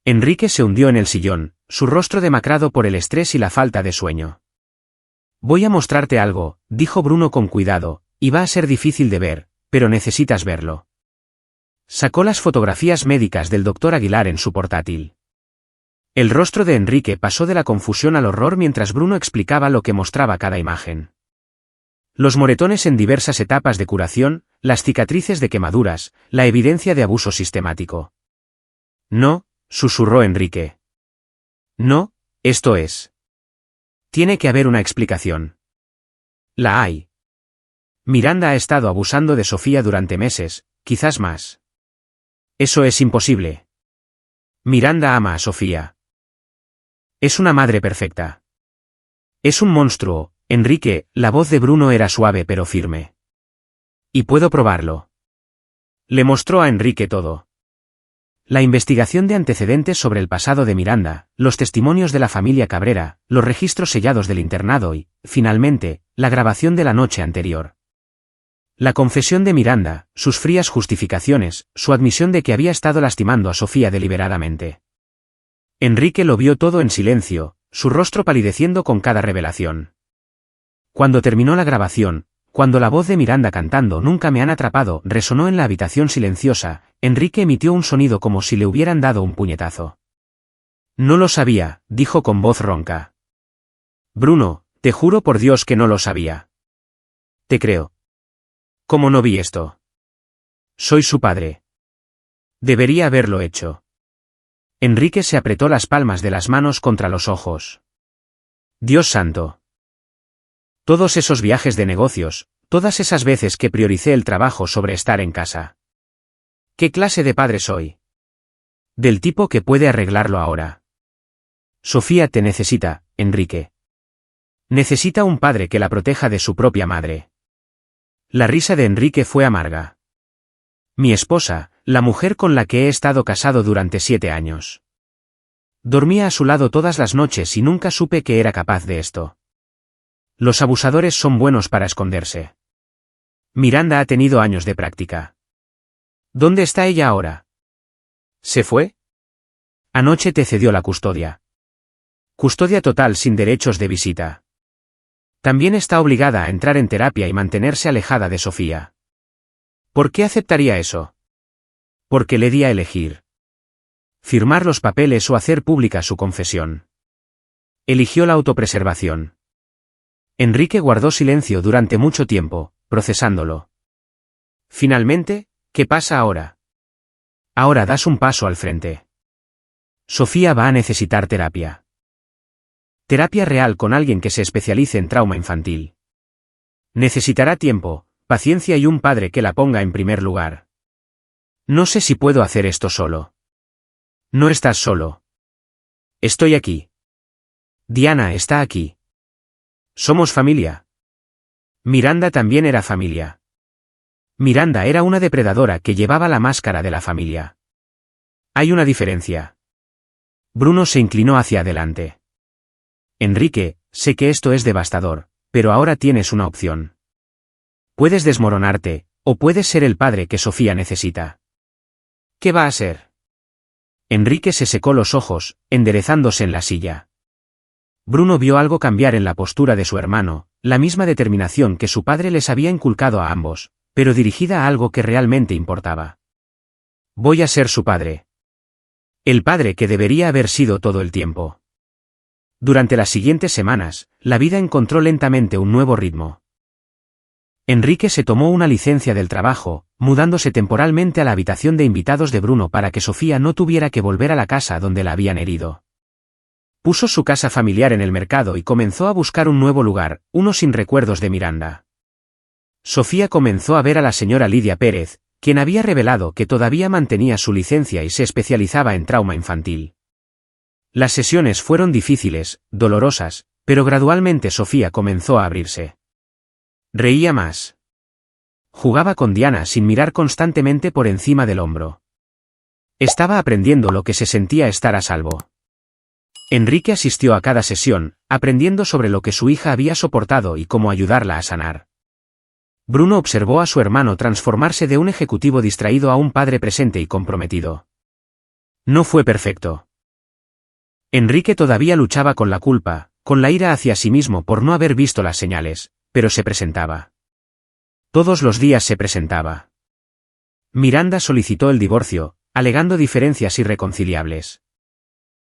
Enrique se hundió en el sillón, su rostro demacrado por el estrés y la falta de sueño. Voy a mostrarte algo, dijo Bruno con cuidado, y va a ser difícil de ver, pero necesitas verlo. Sacó las fotografías médicas del doctor Aguilar en su portátil. El rostro de Enrique pasó de la confusión al horror mientras Bruno explicaba lo que mostraba cada imagen. Los moretones en diversas etapas de curación, las cicatrices de quemaduras, la evidencia de abuso sistemático. No, susurró Enrique. No, esto es. Tiene que haber una explicación. La hay. Miranda ha estado abusando de Sofía durante meses, quizás más. Eso es imposible. Miranda ama a Sofía. Es una madre perfecta. Es un monstruo, Enrique. La voz de Bruno era suave pero firme. Y puedo probarlo. Le mostró a Enrique todo. La investigación de antecedentes sobre el pasado de Miranda, los testimonios de la familia Cabrera, los registros sellados del internado y, finalmente, la grabación de la noche anterior. La confesión de Miranda, sus frías justificaciones, su admisión de que había estado lastimando a Sofía deliberadamente. Enrique lo vio todo en silencio, su rostro palideciendo con cada revelación. Cuando terminó la grabación, cuando la voz de Miranda cantando "Nunca me han atrapado" resonó en la habitación silenciosa, Enrique emitió un sonido como si le hubieran dado un puñetazo. No lo sabía, dijo con voz ronca. Bruno, te juro por Dios que no lo sabía. Te creo. ¿Cómo no vi esto? Soy su padre. Debería haberlo hecho. Enrique se apretó las palmas de las manos contra los ojos. Dios santo. Todos esos viajes de negocios, todas esas veces que prioricé el trabajo sobre estar en casa. ¿Qué clase de padre soy? Del tipo que puede arreglarlo ahora. Sofía te necesita, Enrique. Necesita un padre que la proteja de su propia madre. La risa de Enrique fue amarga. Mi esposa, la mujer con la que he estado casado durante 7 años. Dormía a su lado todas las noches y nunca supe que era capaz de esto. Los abusadores son buenos para esconderse. Miranda ha tenido años de práctica. ¿Dónde está ella ahora? ¿Se fue? Anoche te cedió la custodia. Custodia total sin derechos de visita. También está obligada a entrar en terapia y mantenerse alejada de Sofía. ¿Por qué aceptaría eso? Porque le di a elegir. Firmar los papeles o hacer pública su confesión. Eligió la autopreservación. Enrique guardó silencio durante mucho tiempo, procesándolo. Finalmente, ¿qué pasa ahora? Ahora das un paso al frente. Sofía va a necesitar terapia. Terapia real con alguien que se especialice en trauma infantil. Necesitará tiempo, paciencia y un padre que la ponga en primer lugar. No sé si puedo hacer esto solo. No estás solo. Estoy aquí. Diana está aquí. Somos familia. Miranda también era familia. Miranda era una depredadora que llevaba la máscara de la familia. Hay una diferencia. Bruno se inclinó hacia adelante. Enrique, sé que esto es devastador, pero ahora tienes una opción. Puedes desmoronarte, o puedes ser el padre que Sofía necesita. ¿Qué va a ser? Enrique se secó los ojos, enderezándose en la silla. Bruno vio algo cambiar en la postura de su hermano, la misma determinación que su padre les había inculcado a ambos, pero dirigida a algo que realmente importaba. Voy a ser su padre. El padre que debería haber sido todo el tiempo. Durante las siguientes semanas, la vida encontró lentamente un nuevo ritmo. Enrique se tomó una licencia del trabajo, mudándose temporalmente a la habitación de invitados de Bruno para que Sofía no tuviera que volver a la casa donde la habían herido. Puso su casa familiar en el mercado y comenzó a buscar un nuevo lugar, uno sin recuerdos de Miranda. Sofía comenzó a ver a la señora Lidia Pérez, quien había revelado que todavía mantenía su licencia y se especializaba en trauma infantil. Las sesiones fueron difíciles, dolorosas, pero gradualmente Sofía comenzó a abrirse. Reía más. Jugaba con Diana sin mirar constantemente por encima del hombro. Estaba aprendiendo lo que se sentía estar a salvo. Enrique asistió a cada sesión, aprendiendo sobre lo que su hija había soportado y cómo ayudarla a sanar. Bruno observó a su hermano transformarse de un ejecutivo distraído a un padre presente y comprometido. No fue perfecto. Enrique todavía luchaba con la culpa, con la ira hacia sí mismo por no haber visto las señales, pero se presentaba. Todos los días se presentaba. Miranda solicitó el divorcio, alegando diferencias irreconciliables.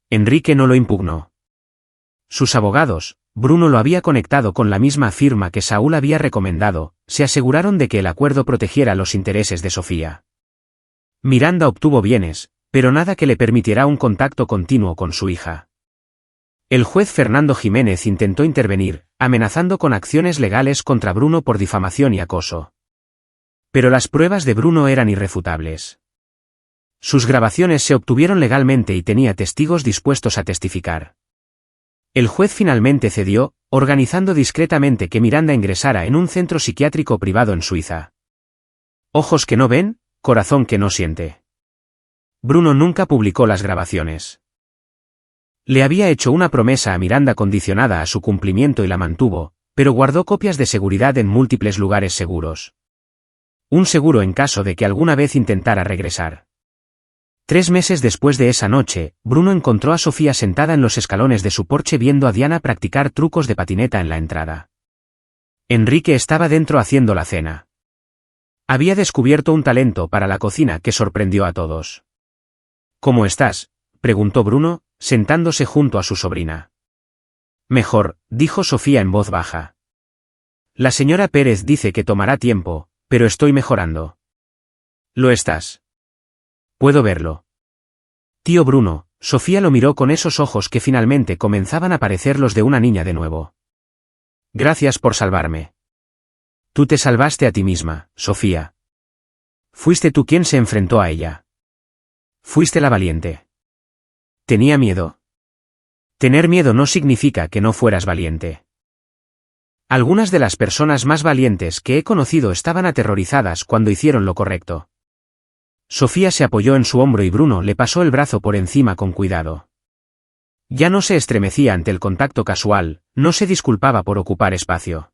Enrique no lo impugnó. Sus abogados, Bruno lo había conectado con la misma firma que Saúl había recomendado, se aseguraron de que el acuerdo protegiera los intereses de Sofía. Miranda obtuvo bienes, pero nada que le permitiera un contacto continuo con su hija. El juez Fernando Jiménez intentó intervenir, amenazando con acciones legales contra Bruno por difamación y acoso. Pero las pruebas de Bruno eran irrefutables. Sus grabaciones se obtuvieron legalmente y tenía testigos dispuestos a testificar. El juez finalmente cedió, organizando discretamente que Miranda ingresara en un centro psiquiátrico privado en Suiza. Ojos que no ven, corazón que no siente. Bruno nunca publicó las grabaciones. Le había hecho una promesa a Miranda condicionada a su cumplimiento y la mantuvo, pero guardó copias de seguridad en múltiples lugares seguros. Un seguro en caso de que alguna vez intentara regresar. 3 meses después de esa noche, Bruno encontró a Sofía sentada en los escalones de su porche viendo a Diana practicar trucos de patineta en la entrada. Enrique estaba dentro haciendo la cena. Había descubierto un talento para la cocina que sorprendió a todos. ¿Cómo estás?, preguntó Bruno, sentándose junto a su sobrina. Mejor, dijo Sofía en voz baja. La señora Pérez dice que tomará tiempo, pero estoy mejorando. ¿Lo estás? Puedo verlo. Tío Bruno, Sofía lo miró con esos ojos que finalmente comenzaban a parecer los de una niña de nuevo. Gracias por salvarme. Tú te salvaste a ti misma, Sofía. Fuiste tú quien se enfrentó a ella. Fuiste la valiente. Tenía miedo. Tener miedo no significa que no fueras valiente. Algunas de las personas más valientes que he conocido estaban aterrorizadas cuando hicieron lo correcto. Sofía se apoyó en su hombro y Bruno le pasó el brazo por encima con cuidado. Ya no se estremecía ante el contacto casual, no se disculpaba por ocupar espacio.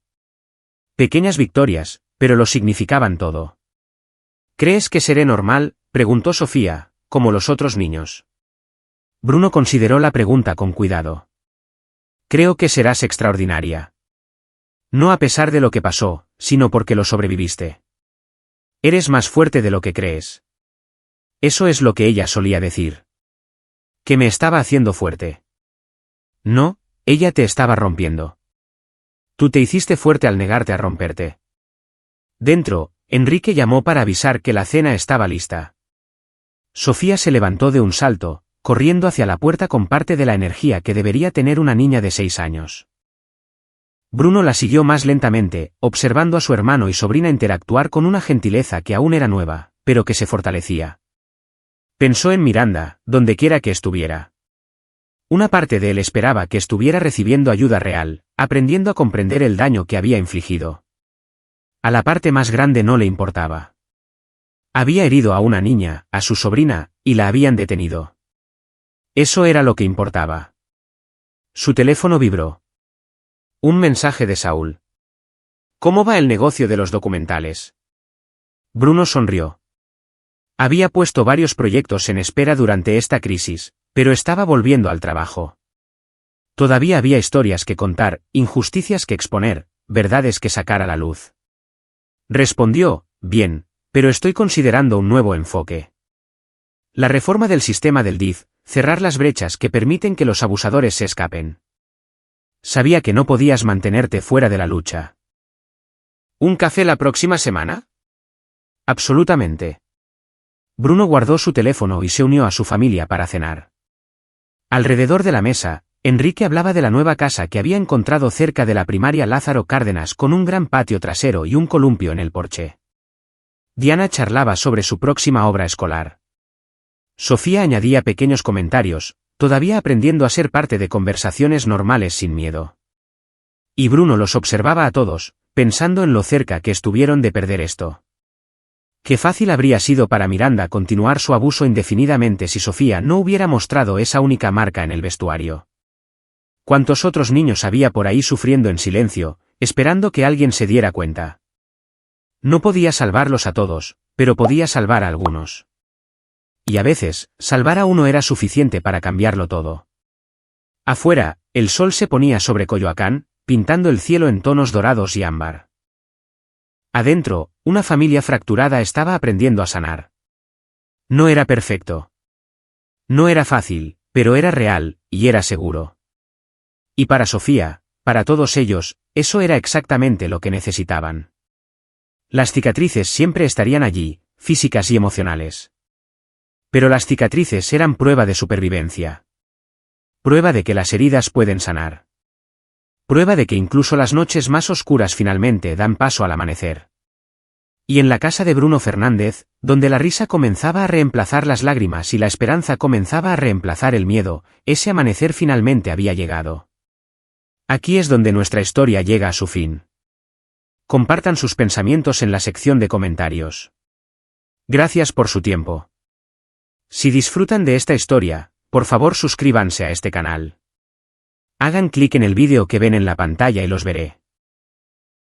Pequeñas victorias, pero lo significaban todo. ¿Crees que seré normal?, preguntó Sofía, como los otros niños. Bruno consideró la pregunta con cuidado. Creo que serás extraordinaria. No a pesar de lo que pasó, sino porque lo sobreviviste. Eres más fuerte de lo que crees. Eso es lo que ella solía decir. Que me estaba haciendo fuerte. No, ella te estaba rompiendo. Tú te hiciste fuerte al negarte a romperte. Dentro, Enrique llamó para avisar que la cena estaba lista. Sofía se levantó de un salto, corriendo hacia la puerta con parte de la energía que debería tener una niña de 6 años. Bruno la siguió más lentamente, observando a su hermano y sobrina interactuar con una gentileza que aún era nueva, pero que se fortalecía. Pensó en Miranda, dondequiera que estuviera. Una parte de él esperaba que estuviera recibiendo ayuda real, aprendiendo a comprender el daño que había infligido. A la parte más grande no le importaba. Había herido a una niña, a su sobrina, y la habían detenido. Eso era lo que importaba. Su teléfono vibró. Un mensaje de Saúl. ¿Cómo va el negocio de los documentales? Bruno sonrió. Había puesto varios proyectos en espera durante esta crisis, pero estaba volviendo al trabajo. Todavía había historias que contar, injusticias que exponer, verdades que sacar a la luz. Respondió, bien, pero estoy considerando un nuevo enfoque. La reforma del sistema del DIF, cerrar las brechas que permiten que los abusadores se escapen. Sabía que no podías mantenerte fuera de la lucha. ¿Un café la próxima semana? Absolutamente. Bruno guardó su teléfono y se unió a su familia para cenar. Alrededor de la mesa, Enrique hablaba de la nueva casa que había encontrado cerca de la primaria Lázaro Cárdenas con un gran patio trasero y un columpio en el porche. Diana charlaba sobre su próxima obra escolar. Sofía añadía pequeños comentarios, todavía aprendiendo a ser parte de conversaciones normales sin miedo. Y Bruno los observaba a todos, pensando en lo cerca que estuvieron de perder esto. Qué fácil habría sido para Miranda continuar su abuso indefinidamente si Sofía no hubiera mostrado esa única marca en el vestuario. ¿Cuántos otros niños había por ahí sufriendo en silencio, esperando que alguien se diera cuenta? No podía salvarlos a todos, pero podía salvar a algunos. Y a veces, salvar a uno era suficiente para cambiarlo todo. Afuera, el sol se ponía sobre Coyoacán, pintando el cielo en tonos dorados y ámbar. Adentro, una familia fracturada estaba aprendiendo a sanar. No era perfecto. No era fácil, pero era real, y era seguro. Y para Sofía, para todos ellos, eso era exactamente lo que necesitaban. Las cicatrices siempre estarían allí, físicas y emocionales. Pero las cicatrices eran prueba de supervivencia. Prueba de que las heridas pueden sanar. Prueba de que incluso las noches más oscuras finalmente dan paso al amanecer. Y en la casa de Bruno Fernández, donde la risa comenzaba a reemplazar las lágrimas y la esperanza comenzaba a reemplazar el miedo, ese amanecer finalmente había llegado. Aquí es donde nuestra historia llega a su fin. Compartan sus pensamientos en la sección de comentarios. Gracias por su tiempo. Si disfrutan de esta historia, por favor suscríbanse a este canal. Hagan clic en el vídeo que ven en la pantalla y los veré.